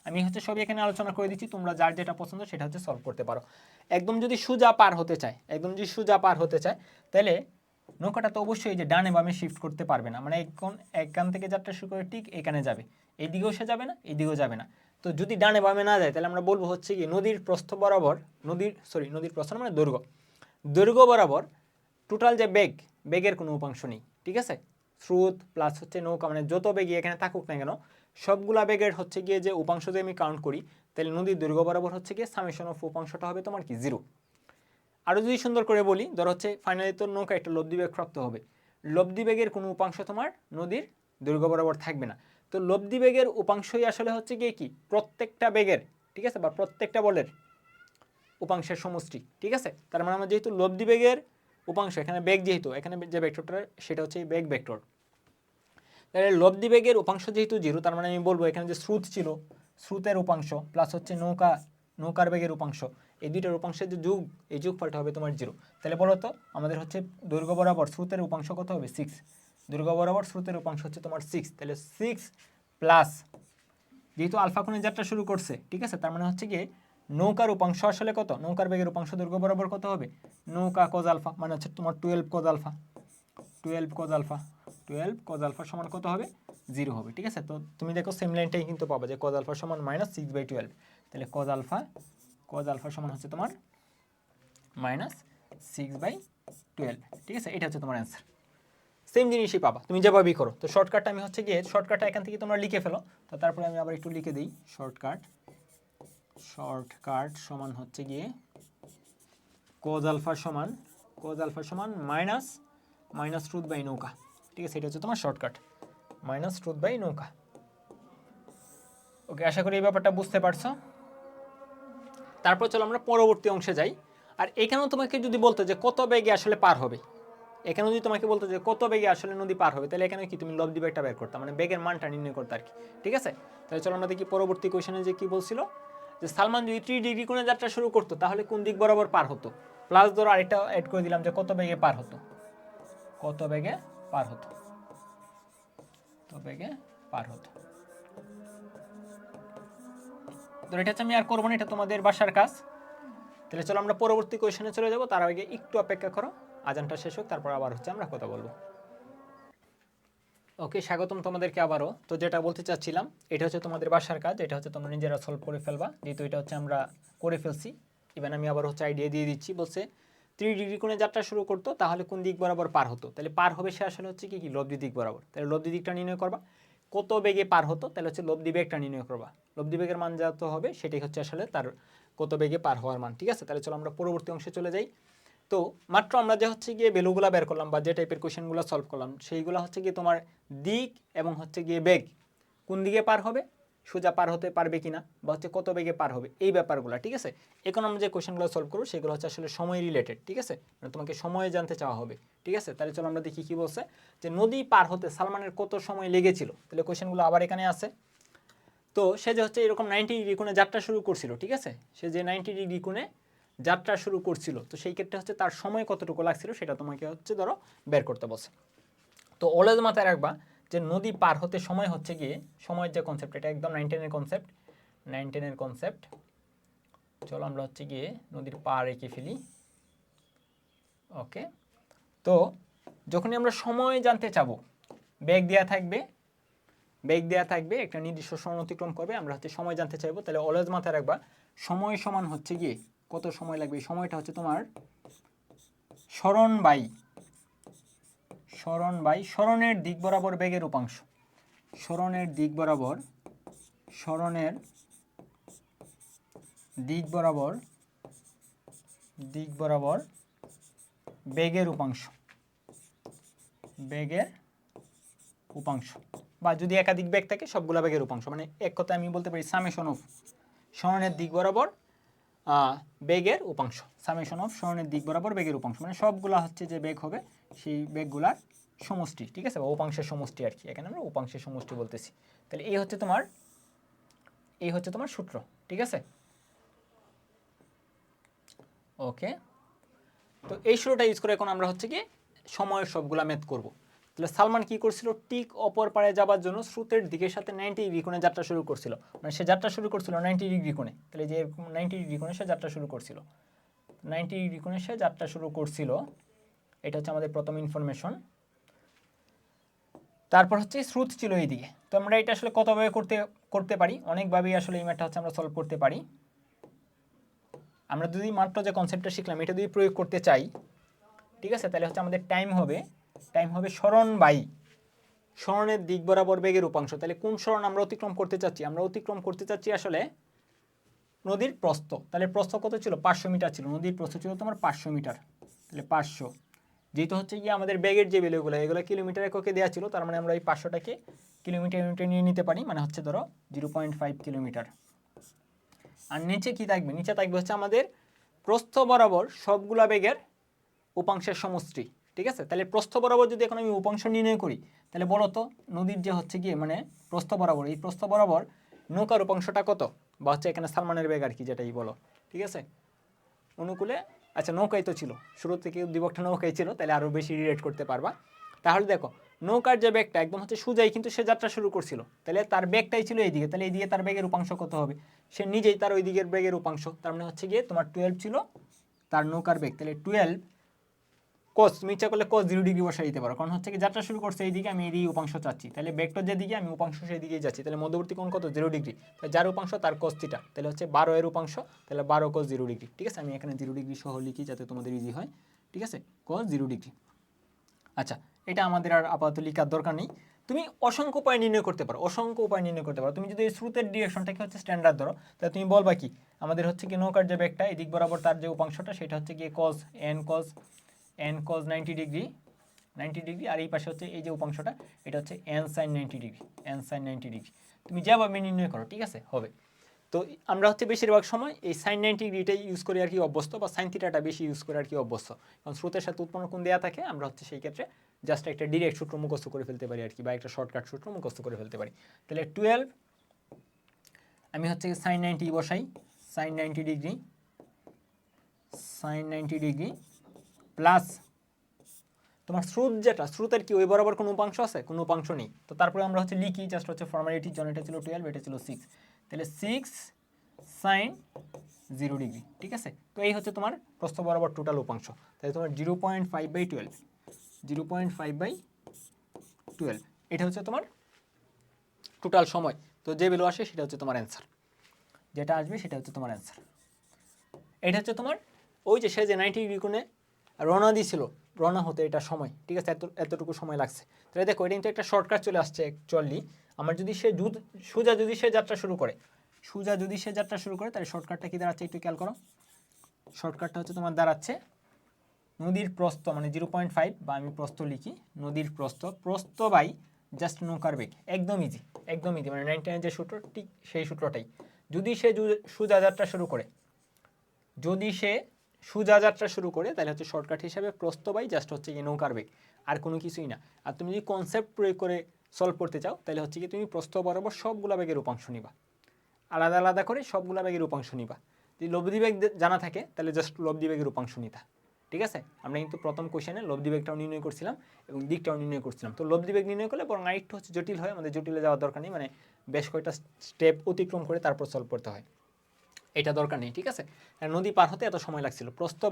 আমি হচ্ছে সবই এখানে আলোচনা করে দিচ্ছি, তোমরা যার যেটা পছন্দ সেটা হচ্ছে সলভ করতে পারো। একদম যদি সোজা পার হতে চায়, তাহলে নৌকাটা তো অবশ্যই যে ডানে বামে শিফট করতে পারবে না, মানে এখান থেকে যাত্রা শুরু করে ঠিক এখানে যাবে, এই দিকেও সে যাবে না, এই দিকেও যাবে না। তো যদি ডানে বামে না যায় তাহলে আমরা বলবো হচ্ছে কি নদীর প্রস্থ বরাবর, নদীর প্রস্থ মানে দৈর্ঘ্য বরাবর টোটাল যে বেগের কোনো উপাংশ নেই, ঠিক আছে। স্রোত প্লাস হচ্ছে নৌকা মানে যত বেগই এখানে থাকুক না কেন, সবগুলা বেগের হচ্ছে গিয়ে যে উপাংশ যদি আমি কাউন্ট করি, তাহলে নদীর দৈর্ঘ্য বরাবর হচ্ছে গিয়ে সামেশন অফ উপাংশটা হবে তোমার কি 0। আরও যদি সুন্দর করে বলি, ধর হচ্ছে ফাইনালি তোর নৌকা একটা লব্ধি বেগ প্রাপ্ত হবে, লব্ধি বেগের কোনো উপাংশ তোমার নদীর দৈর্ঘ্য বরাবর থাকবে না। তো লব্ধি বেগের উপাংশই আসলে হচ্ছে গিয়ে কি প্রত্যেকটা বেগের, ঠিক আছে, বা প্রত্যেকটা বলের উপাংশের সমষ্টি, ঠিক আছে। তার মানে আমরা যেহেতু লব্ধি বেগের উপাংশ, এখানে বেগ যেহেতু এখানে যে ভেক্টরটা সেটা হচ্ছে বেগ ভেক্টর, তাহলে লব্ধি বেগের উপাংশ যেহেতু 0, তার মানে আমি বলবো এখানে যে স্রোত ছিল, স্রোতের উপাংশ প্লাস হচ্ছে নৌকার বেগের উপাংশ, এই দুইটার উপাংশের যে এই যোগফলটা হবে তোমার 0। তাহলে বলো তো আমাদের হচ্ছে দৈর্ঘ্য বরাবর স্রোতের উপাংশ কত হবে? 6। দৈর্ঘ্য বরাবর স্রোতের উপাংশ হচ্ছে তোমার 6, তাহলে 6 প্লাস যেহেতু আলফা কোণে যাত্রা শুরু করছে, ঠিক আছে, তার মানে হচ্ছে গিয়ে নৌকার উপাংশ আসলে কত, নৌকার বেগের উপাংশ দৈর্ঘ্য বরাবর কত হবে, নৌকা কজ আলফা মানে হচ্ছে তোমার 12 কজ আলফা, 12 কজ আলফা সমান কত হবে? 0 হবে, ঠিক আছে। তো তুমি দেখো সেম লাইনটাই কিন্তু পাবা যে কজ আলফা সমান -6/12, তাহলে কজ আলফা সমান হচ্ছে তোমার -6/12, ঠিক আছে। এটা হচ্ছে তোমার অ্যান্সার। সেম জিনিসই পাবা তুমি যেভাবেই করো। তো শর্টকাটটা আমি হচ্ছে গিয়ে শর্টকাটটা এখান থেকে তোমরা লিখে ফেলো। তো তারপরে আমি আবার একটু লিখে দিই, শর্টকাট সমান হচ্ছে গিয়ে কজ আলফা সমান মাইনাস রুট বাই নৌকা, ঠিক আছে। এটা হচ্ছে তোমার শর্টকাট রুট বাই নৌকা। ওকে, আশা করি এই ব্যাপারটা বুঝতে পারছো। তারপর চলো আমরা পরবর্তী অংশে যাই। আর এখানেও তোমাকে যদি বলতো যে কত বেগে আসলে পার হবে, নদী পার হবে, তাহলে এখানে কি তুমি লব্ধি বেগটা বের করতে, মানে বেগের মানটা নির্ণয় করতে আর কি, ঠিক আছে। তাহলে চলো আমরা দেখি পরবর্তী কোশ্চেনে যে কি বলছিল, যে সালমান যদি 3 ডিগ্রি কোণে যাত্রা শুরু করতো তাহলে কোন দিক বরাবর পার হতো, প্লাস ধরো আরেকটা অ্যাড করে দিলাম যে কত বেগে পার হতো, তো এটা হচ্ছে আমি আর করবো না, এটা তোমাদের বাসার কাজ। তাহলে চলো আমরা পরবর্তী কোশ্চেনে চলে যাবো, তার আগে একটু অপেক্ষা করো, আজানটা শেষ হোক, তারপর আবার হচ্ছে আমরা কথা বলবো। ওকে, স্বাগতম তোমাদেরকে আবারও। তো যেটা বলতে চাচ্ছিলাম, এটা হচ্ছে তোমাদের বাসার কাজ, এটা হচ্ছে তোমরা নিজেরা সলভ করে ফেলবা, যেহেতু এটা হচ্ছে আমরা করে ফেলছি। ইভেন আমি আবার হচ্ছে আইডিয়া দিয়ে দিচ্ছি, বলছে 3 ডিগ্রি কোণে যাত্রা শুরু করতো তাহলে কোন দিক বরাবর পার হতো, তাহলে পার হবে সে আসলে হচ্ছে কি লব্ধি দিক বরাবর। তাহলে লব্ধি দিকটা নির্ণয় করবা, কত বেগে পার হতো, তাহলে হচ্ছে লব্ধি বেগটা নির্ণয় করবা। লব্ধি বেগের মান যত হবে সেটাই হচ্ছে আসলে তার কত বেগে পার হওয়ার মান, ঠিক আছে। তাহলে চলো আমরা পরবর্তী অংশে চলে যাই। তো মাত্র আমরা যে হচ্ছে গিয়ে ভ্যালুগুলো বের করলাম বা যে টাইপের কোশ্চেনগুলো সলভ করলাম, সেইগুলো হচ্ছে গিয়ে তোমার দিক এবং হচ্ছে গিয়ে বেগ, কোন দিকে পার হবে, সোজা পার হতে পারবে কিনা, বা হচ্ছে কত বেগে পার হবে, এই ব্যাপারগুলো, ঠিক আছে। এখন আমরা যে কোশ্চেনগুলো সলভ করবো সেগুলো হচ্ছে আসলে সময় রিলেটেড, ঠিক আছে, মানে তোমাকে সময় জানতে চাওয়া হবে, ঠিক আছে। তাহলে চলো আমরা দেখি কি বলছে, যে নদী পার হতে সালমানের কত সময় লেগেছিল। তাহলে কোশ্চেনগুলো আবার এখানে আছে। তো সে যে হচ্ছে এরকম 90 ডিগ্রি কোণে যাত্রা শুরু করছিল, ঠিক আছে, সে যে 90 ডিগ্রি কোণে যাত্রা শুরু করছিল, তো সেই ক্ষেত্রে হচ্ছে তার সময় কতটুকু লাগছিল সেটা তোমাকে হচ্ছে ধরো বের করতে বলছে। তো অলওয়েজ মাথায় রাখবা যে নদী পার হতে সময় হচ্ছে গিয়ে, সময়ের যে কনসেপ্ট, এটা একদম 9-10-এর কনসেপ্ট। চলো আমরা হচ্ছে গিয়ে নদীর পার এঁকে ফেলি। ওকে, তো যখনই আমরা সময় জানতে চাবো, বেগ দেওয়া থাকবে একটা নির্দিষ্ট সময় অতিক্রম করবে, আমরা হচ্ছে সময় জানতে চাইবো, তাহলে অলওয়েজ মাথায় রাখবা সময় সমান হচ্ছে গিয়ে কত সময় লাগবে। সময়টা হচ্ছে তোমার সরণ বাই সরণের দিক বরাবর বেগের উপাংশ। সরণের দিক বরাবর বেগের উপাংশ বা যদি একাধিক বেগ থাকে সবগুলা বেগের উপাংশ, মানে এক কথা আমি বলতে পারি সামেশন অফ সরণের দিক বরাবর বেগের উপাংশ, সামেশন অফ সরণের দিক বরাবর বেগের উপাংশ, মানে সবগুলা হচ্ছে যে বেগ হবে সেই বেগগুলার সমষ্টি, ঠিক আছে, বা উপাংশের সমষ্টি আর কি, এখানে আমরা উপাংশের সমষ্টি বলতেছি। তাহলে এই হচ্ছে তোমার সূত্র, ঠিক আছে। ওকে, তো এই সূত্রটা ইউজ করে এখন আমরা হচ্ছে কি সময়ের সবগুলা ম্যাথ করব। তাহলে সালমান কি করছিল, ঠিক অপর পারে যাবার জন্য স্রোতের দিকের সাথে 90 ডিগ্রি কোণে যাত্রা শুরু করছিল, মানে সে যাত্রা শুরু করছিল 90 ডিগ্রি কোণে। তাহলে যে 90 ডিগ্রি কোণে সে যাত্রা শুরু করছিল, 90 ডিগ্রি কোণে সে যাত্রা শুরু করছিল, এটা হচ্ছে আমাদের প্রথম ইনফরমেশন। তারপর হচ্ছে স্রোত ছিল এইদিকে। তো আমরা এটা আসলে কতভাবে করতে পারি, অনেকভাবেই আসলে এই ম্যাথটা হচ্ছে আমরা সলভ করতে পারি। আমরা যদি মাত্র যে কনসেপ্টটা শিখলাম এটা যদি প্রয়োগ করতে চাই, ঠিক আছে, তাহলে হচ্ছে আমাদের টাইম হবে সরণের দিক বরাবর বেগের উপাংশ। তাহলে কোন সরণ আমরা অতিক্রম করতে চাচ্ছি, আমরা অতিক্রম করতে চাচ্ছি আসলে নদীর প্রস্থ। তাহলে প্রস্থ কত ছিল, 500 মিটার ছিল, নদীর প্রস্থ ছিল তোমার 500 মিটার। তাহলে 500 যেহেতু হচ্ছে গিয়ে আমাদের বেগের যে ভ্যালুগুলো এগুলো কিলোমিটার এককে দেওয়া ছিল, তার মানে আমরা এই 500টাকে কিলোমিটার ইউনিটে নিয়ে নিতে পারি, মানে হচ্ছে ধরো 0.5 কিলোমিটার। আর নিচে কি থাকবে, নিচে থাকবে হচ্ছে আমাদের প্রস্থ বরাবর সবগুলা বেগের উপাংশের সমষ্টি, ঠিক আছে। তাহলে প্রস্থ বরাবর যদি এখন আমি উপাংশ নির্ণয় করি, তাহলে বলো তো নদীর যে হচ্ছে গিয়ে মানে প্রস্থ বরাবর, এই প্রস্থ বরাবর নৌকার উপাংশটা কত, বা হচ্ছে এখানে সালমানের বেগ আর কি যেটাই বলো, ঠিক আছে। অনুকূলে আচ্ছা নৌকাই তো ছিল, শুরু থেকে দ্বিবক্তা নৌকাই ছিল, তাহলে আরও বেশি রিলেট করতে পারবা। তাহলে দেখো নৌকার যে বেগটা একদম হচ্ছে সোজাই, কিন্তু সে যাত্রা শুরু করছিল, তাহলে তার বেগটাই ছিল এইদিকে, তাহলে এইদিকে তার বেগের উপাংশ কত হবে, সে নিজেই তার ওই দিকের বেগের উপাংশ, তার মানে হচ্ছে গিয়ে তোমার 12 ছিল তার নৌকার বেগ। তাহলে 12 কোস, তুমি ইচ্ছা করলে কোস 0 ডিগ্রি বসাই দিতে পারো, কারণ হচ্ছে কি যাত্রা শুরু করছে এইদিকে, আমি এইদিকে উপাংশ চাচ্ছি, তাহলে বেগটার যেদিকে আমি উপাংশ সেই দিকেই যাচ্ছি, তাহলে মধ্যবর্তী কোণ কত 0 ডিগ্রি, যার উপাংশ তার কোস থিটা, তাহলে হচ্ছে 12 এর উপাংশ, তাহলে 12 কোস 0 ডিগ্রি, ঠিক আছে। আমি এখানে 0 ডিগ্রি সহ লিখি যাতে তোমাদের ইজি হয়, ঠিক আছে, কোস 0 ডিগ্রি। আচ্ছা, এটা আমাদের আর আপাতত লিখার দরকার নেই। তুমি অসংখ্য উপায় নির্ণয় করতে পারো, তুমি যদি এই স্রোতের ডিরেকশনটাকে হচ্ছে স্ট্যান্ডার্ড ধরো, তাহলে তুমি বলবা কি আমাদের হচ্ছে কি নৌকার যে বেগটা এই দিক বরাবর তার যে উপাংশটা সেটা হচ্ছে গিয়ে কস এন কস 90 ডিগ্রি, আর এই পাশে হচ্ছে এই যে উপাংশটা এটা হচ্ছে এন সাইন 90 ডিগ্রি, তুমি যেভাবে নির্ণয় করো, ঠিক আছে, হবে। তো আমরা হচ্ছে বেশিরভাগ সময় এই সাইন 90 ডিগ্রিটাই ইউজ করি আর কি অভ্যস্ত, বা সাইন থিটাটা বেশি ইউজ করে আর কি অভ্যস্ত, কারণ স্রোতের সাথে উৎপন্ন কোণ দেওয়া থাকে, আমরা হচ্ছে সেই ক্ষেত্রে জাস্ট একটা ডিরেক্ট সূত্র মুখস্থ করে ফেলতে পারি আর কি, বা একটা শর্টকাট সূত্র মুখস্থ করে ফেলতে পারি। তাহলে 12 আমি হচ্ছে সাইন 90 বসাই, সাইন 90 ডিগ্রি প্লাস তোমার স্রোত যেটা, স্রোতের কি ওই বরাবর কোনো উপাংশ আছে, কোনো উপাংশ নেই, তো তারপরে আমরা হচ্ছে লিখি জাস্ট হচ্ছে ফর্মালিটির জন্য, এটা ছিল 12, এটা ছিল 6, তাহলে 6 সাইন 0 ডিগ্রি, ঠিক আছে। তো এই হচ্ছে তোমার প্রস্থ বরাবর টোটাল উপাংশ, তাহলে তোমার 0.5/12, এটা হচ্ছে তোমার টোটাল সময়। তো যে ভ্যালু আসে সেটা হচ্ছে তোমার অ্যান্সার, যেটা আসবে সেটা হচ্ছে তোমার অ্যান্সার। এটা হচ্ছে তোমার ওই যে সে যে 90 ডিগ্রি কোণে রওনা দিয়েছিল, রওনা হতে এটা সময়, ঠিক আছে, এতটুকু সময় লাগছে। তাহলে দেখো এটা কিন্তু একটা শর্টকাট চলে আসছে অ্যাকচুয়ালি। আমার যদি সে সোজা যদি সে যাত্রা শুরু করে, তাহলে শর্টকাটটা কি দাঁড়াচ্ছে একটু খেয়াল করো। শর্টকাটটা হচ্ছে তোমার দাঁড়াচ্ছে নদীর প্রস্থ মানে 0.5, বা আমি প্রস্থ লিখি, নদীর প্রস্থ বাই জাস্ট নৌকার বেগ, একদম ইজি, মানে 99 যে সূত্র ঠিক সেই সূত্রটাই। যদি সে সোজা যাত্রা শুরু করে তাহলে হচ্ছে শর্টকাট হিসাবে প্রস্থ বাই জাস্ট হচ্ছে কি নৌকার বেগ, আর কোনো কিছুই না। আর তুমি যদি কনসেপ্ট প্রয়োগ করে সলভ করতে চাও তাহলে হচ্ছে কি তুমি প্রস্থ বরাবর সবগুলা বেগের উপাংশ নিবা, আলাদা আলাদা করে সবগুলা বেগের উপাংশ নিবা। যদি লব্ধি বেগ জানা থাকে তাহলে জাস্ট লব্ধি বেগের উপাংশ নিতা, ঠিক আছে। আমরা কিন্তু প্রথম কোশ্চেনে লব্ধি বেগটাও নির্ণয় করছিলাম এবং দিকটাও নির্ণয় করছিলাম। তো লব্ধি বেগ নির্ণয় করলে বরং আরেকটু হচ্ছে জটিল হয়, আমাদের জটিলে যাওয়ার দরকার নেই, মানে বেশ কয়েকটা স্টেপ অতিক্রম করে তারপর সলভ করতে হয়, এটা দরকার নেই, ঠিক আছে। নদী পার হতে এত সময় লাগছিল, প্রস্থ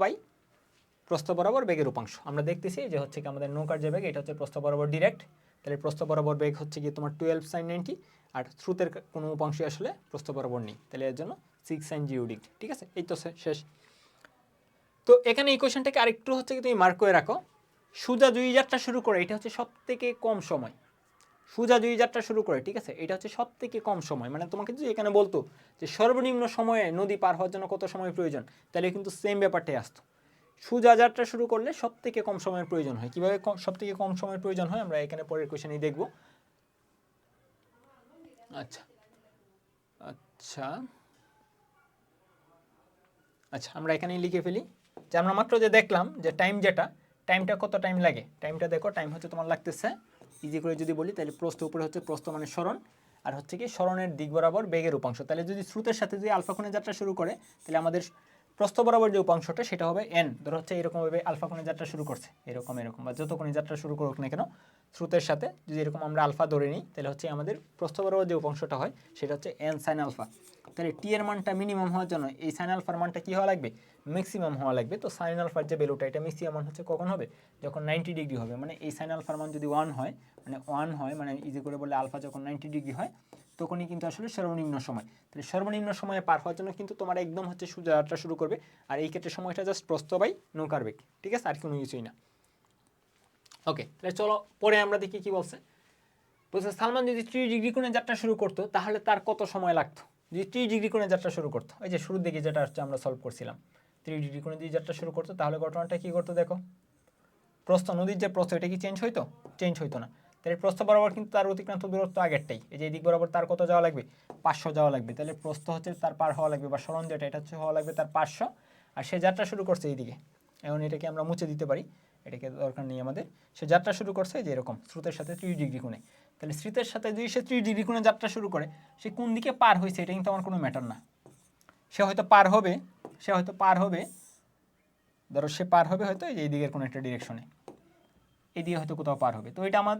প্রস্থ বরাবর বেগের উপাংশ। আমরা দেখতেছি যে হচ্ছে কি আমাদের নৌকার যে বেগ এটা হচ্ছে প্রস্থ বরাবর ডিরেক্ট, তাহলে প্রস্থ বরাবর বেগ হচ্ছে কি তোমার 12 sin 90, আর স্রোতের কোনো উপাংশই আসলে প্রস্থ বরাবর নেই, তাহলে এর জন্য 6 sin 0 ডিগ্রি। ঠিক আছে, এই তো শেষ। তো এখানে এই কোয়েশ্চেনটাকে আরেকটু হচ্ছে কি তুমি মার্ক করে রাখো, সোজা দুই যাত্রা শুরু করে এটা হচ্ছে সব থেকে কম সময়, সোজা দুই যাত্রা শুরু করে, ঠিক আছে, এটা হচ্ছে সব থেকে কম সময়। মানে তোমাকে যদি এখানে বলতো যে সর্বনিম্ন সময়ে নদী পার হওয়ার জন্য কত সময় প্রয়োজন, তাহলে কিন্তু সেম ব্যাপারটাই আসতো। সোজা যাত্রা শুরু করলে সব থেকে কম সময়ের প্রয়োজন হয়। কীভাবে সব থেকে কম সময়ের প্রয়োজন হয় আমরা এখানে পরের কোয়েশ্চেনেই দেখব। আচ্ছা আচ্ছা আচ্ছা আমরা এখানেই লিখে ফেলি যে আমরা মাত্র যে দেখলাম যে টাইমটা কত টাইম লাগে, টাইমটা দেখো, টাইম হচ্ছে তোমার লাগতেছে, ইজি করে যদি বলি তাহলে প্রস্থ উপরে হচ্ছে প্রস্থ মানে সরণ, আর হচ্ছে কি সরণের দিক বরাবর বেগের উপাংশ। তাহলে যদি স্রোতের সাথে যদি আলফা কোণে যাত্রা শুরু করে তাহলে আমাদের প্রস্থ বরাবর যে উপাংশটা সেটা হবে এন। ধরো হচ্ছে এরকমভাবে আলফা কোণে যাত্রা শুরু করছে, এরকম বা যত কোণে যাত্রা শুরু করুক না কেন স্রোতের সাথে যদি এরকম আমরা আলফা ধরে নিই তাহলে হচ্ছে আমাদের প্রস্থ বরাবর যে উপাংশটা হয় সেটা হচ্ছে এন সাইন আলফা। তাহলে টি এর মানটা মিনিমাম হওয়ার জন্য এই সাইন আলফার মানটা কী হওয়া লাগবে, ম্যাক্সিমাম হওয়া লাগবে। তো সাইন আলফার যে ভ্যালুটা এটা ম্যাক্সিমাম মান হচ্ছে কখন হবে, যখন 90 ডিগ্রি হবে। মানে এই সাইন আলফার মান যদি 1 হয়, মানে ইজি করে বললে আলফা যখন 90 ডিগ্রি হয় তখনই কিন্তু আসলে সর্বনিম্ন সময়। তাহলে সর্বনিম্ন সময়ে পার হওয়ার জন্য কিন্তু তোমার একদম হচ্ছে সোজা যাত্রা শুরু করবে, আর এই ক্ষেত্রে সময়টা জাস্ট প্রস্থ বাই নৌকার বেগ, ঠিক আছে, আর কোনো কিছুই না। ওকে, তাহলে চলো পরে আমরা দেখি কি বলছে। বলছে সালমান যদি 30 ডিগ্রি কোণে যাত্রা শুরু করতো তাহলে তার কত সময় লাগতো, যদি 30 ডিগ্রি কোণে যাত্রা শুরু করতো, এই যে শুরুর দিকে যেটা হচ্ছে আমরা সলভ করছিলাম, 30 ডিগ্রি কোণে যদি যাত্রা শুরু করতো তাহলে ঘটনাটা কী করতো দেখো, প্রস্থ নদীর যে প্রস্থ এটা কি চেঞ্জ হইতো, চেঞ্জ হইতো না। তাহলে প্রস্থ বরাবর কিন্তু তার অতিক্রান্ত দূরত্ব আগেরটাই, এই যে এই দিক বরাবর তার কত যাওয়া লাগবে, 500 যাওয়া লাগবে। তাহলে প্রস্থ হচ্ছে তার পার হওয়া লাগবে, বা সরণ যেটা এটা হচ্ছে হওয়া লাগবে তার 500, আর সে যাত্রা শুরু করছে এইদিকে। এখন এটাকে আমরা মুছে দিতে পারি, এটাকে দরকার নেই আমাদের। সে যাত্রা শুরু করছে যে এরকম স্রোতের সাথে 30 ডিগ্রি কোণে। তাহলে স্রোতের সাথে যদি সে 30 ডিগ্রি কোণে যাত্রা শুরু করে, সে কোন দিকে পার হয়েছে এটা কিন্তু আমার কোনো ম্যাটার না। সে হয়তো পার হবে ধরো সে পার হবে হয়তো এই দিকের কোনো একটা ডিরেকশনে, এদিকে হয়তো কোথাও পার হবে, তো এটা আমার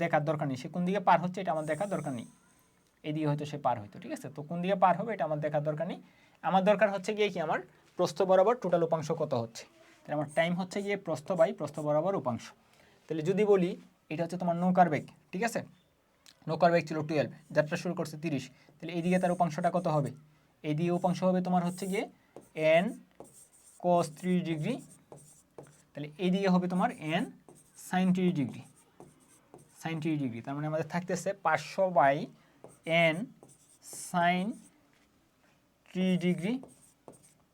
দেখার দরকার নেই। সে কোন দিকে পার হচ্ছে এটা আমার দেখার দরকার নেই, এদিকে হয়তো সে পার হইতো, ঠিক আছে। তো কোন দিকে পার হবে এটা আমার দেখার দরকার নেই, আমার দরকার হচ্ছে গিয়ে কি আমার প্রস্থ বরাবর টোটাল উপাংশ কত হচ্ছে। তাহলে আমার টাইম হচ্ছে গিয়ে প্রস্থ বাই প্রস্থ বরাবর উপাংশ। তাহলে যদি বলি এটা হচ্ছে তোমার নৌকার বেগ, ঠিক আছে, নৌকার বেগ ছিল 12, যাত্রা শুরু করছে 30, তাহলে এইদিকে তার উপাংশটা কত হবে, এইদিকে উপাংশ হবে তোমার হচ্ছে গিয়ে এন cos 30 ডিগ্রি, তাহলে এইদিকে হবে তোমার N sin 30 degree, sin 30 degree. তার মানে আমাদের থাকতেছে 500 by N sin 30 degree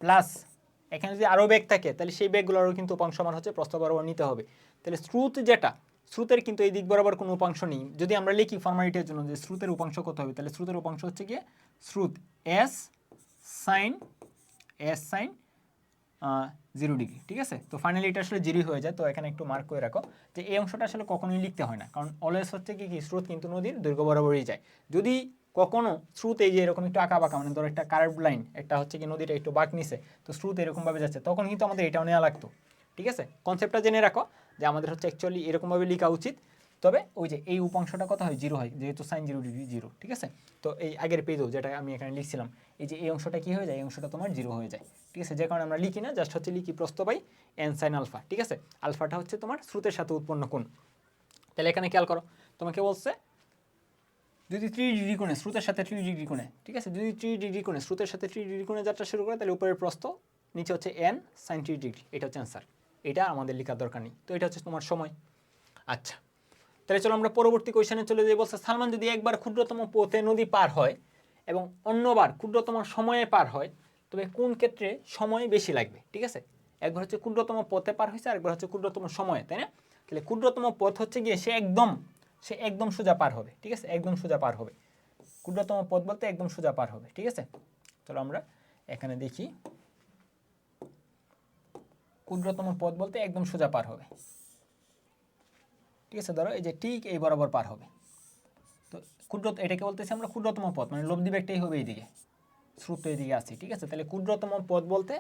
plus এখানে যদি আরও বেগ থাকে তাহলে সেই বেগগুলোরও কিন্তু উপাংশ মান হচ্ছে প্রস্থ বরাবর নিতে হবে। তাহলে স্রোতের কিন্তু এই দিক বরাবর কোনো উপাংশ নেই। যদি আমরা লিখি ফর্মালিটির জন্য যে স্রোতের উপাংশ কত হবে, তাহলে স্রোতের উপাংশ হচ্ছে গিয়ে স্রোত এস সাইন 0 ডিগ্রি, ঠিক আছে। তো ফাইনালি এটা আসলে 0 হয়ে যায়। তো এখানে একটু মার্ক করে রাখো যে এই অংশটা আসলে কখনোই লিখতে হয় না, কারণ অলওয়েজ হচ্ছে কি স্রোত কিন্তু নদীর দৈর্ঘ্য বরাবরই যায়। যদি কখনো স্রোত এই যে এরকম একটু আঁকা বাঁকা, মানে ধরো একটা কার্ভ লাইন, একটা হচ্ছে কি নদীটা একটু বাঁক নিছে, তো স্রোত এরকমভাবে যাচ্ছে, তখন কিন্তু আমাদের এটাও নেওয়া লাগতো, ঠিক আছে। কনসেপ্টটা জেনে রাখো যে আমাদের হচ্ছে অ্যাকচুয়ালি এরকমভাবে লেখা উচিত। তবে ওই যে এই উপাংশটা কত হয়, 0 হয়, যেহেতু সাইন 0 ডিগ্রি 0, ঠিক আছে। তো এই আগের পেজও যেটা আমি এখানে লিখছিলাম, এই যে এই অংশটা কি হয়ে যায়, এই অংশটা তোমার 0 হয়ে যায়, ঠিক আছে। যে কারণে আমরা লিখি না, জাস্ট হচ্ছে লিখি প্রস্থ বাই এন সাইন আলফা, ঠিক আছে। আলফাটা হচ্ছে তোমার স্রোতের সাথে উৎপন্ন কোণ। তাহলে এখানে খেয়াল করো, তোমাকে বলছে যদি 30 ডিগ্রি কোণে স্রোতের সাথে 30 ডিগ্রি কোণে, ঠিক আছে, যদি 30 ডিগ্রি কোণে স্রোতের সাথে 30 ডিগ্রি কোণে যাত্রা শুরু করে তাহলে উপরের প্রস্থ, নিচে হচ্ছে এন সাইন 30 ডিগ্রি, এটা হচ্ছে অ্যান্সার। এটা আমাদের লেখার দরকার নেই। তো এটা হচ্ছে তোমার সময়। আচ্ছা, তাহলে চলো আমরা পরবর্তী কোয়েশ্চেনে চলে যাই। বলছে সালমান যদি একবার ক্ষুদ্রতম পথে নদী পার হয় এবং অন্যবার ক্ষুদ্রতম সময়ে পার হয়, তবে কোন ক্ষেত্রে সময় বেশি লাগবে, ঠিক আছে। একবার হচ্ছে ক্ষুদ্রতম পথে পার হয়েছে, আরেকবার হচ্ছে ক্ষুদ্রতম সময়ে, তাই না। তাহলে ক্ষুদ্রতম পথ হচ্ছে গিয়ে সে একদম সোজা পার হবে, ঠিক আছে, একদম সোজা পার হবে। ক্ষুদ্রতম পথ বলতে একদম সোজা পার হবে, ঠিক আছে। চলো আমরা এখানে দেখি, ক্ষুদ্রতম পথ বলতে একদম সোজা পার হবে, ঠিক আছে। ধরো এই যে ঠিক এই বরাবর পার হবে, তো এটাকে বলতেছি আমরা ক্ষুদ্রতম পথ, মানে লব্ধি বেগটাই হবে এইদিকে, স্রোত তো এইদিকে আছে, ঠিক আছে। তাহলে ক্ষুদ্রতম পথ বলতে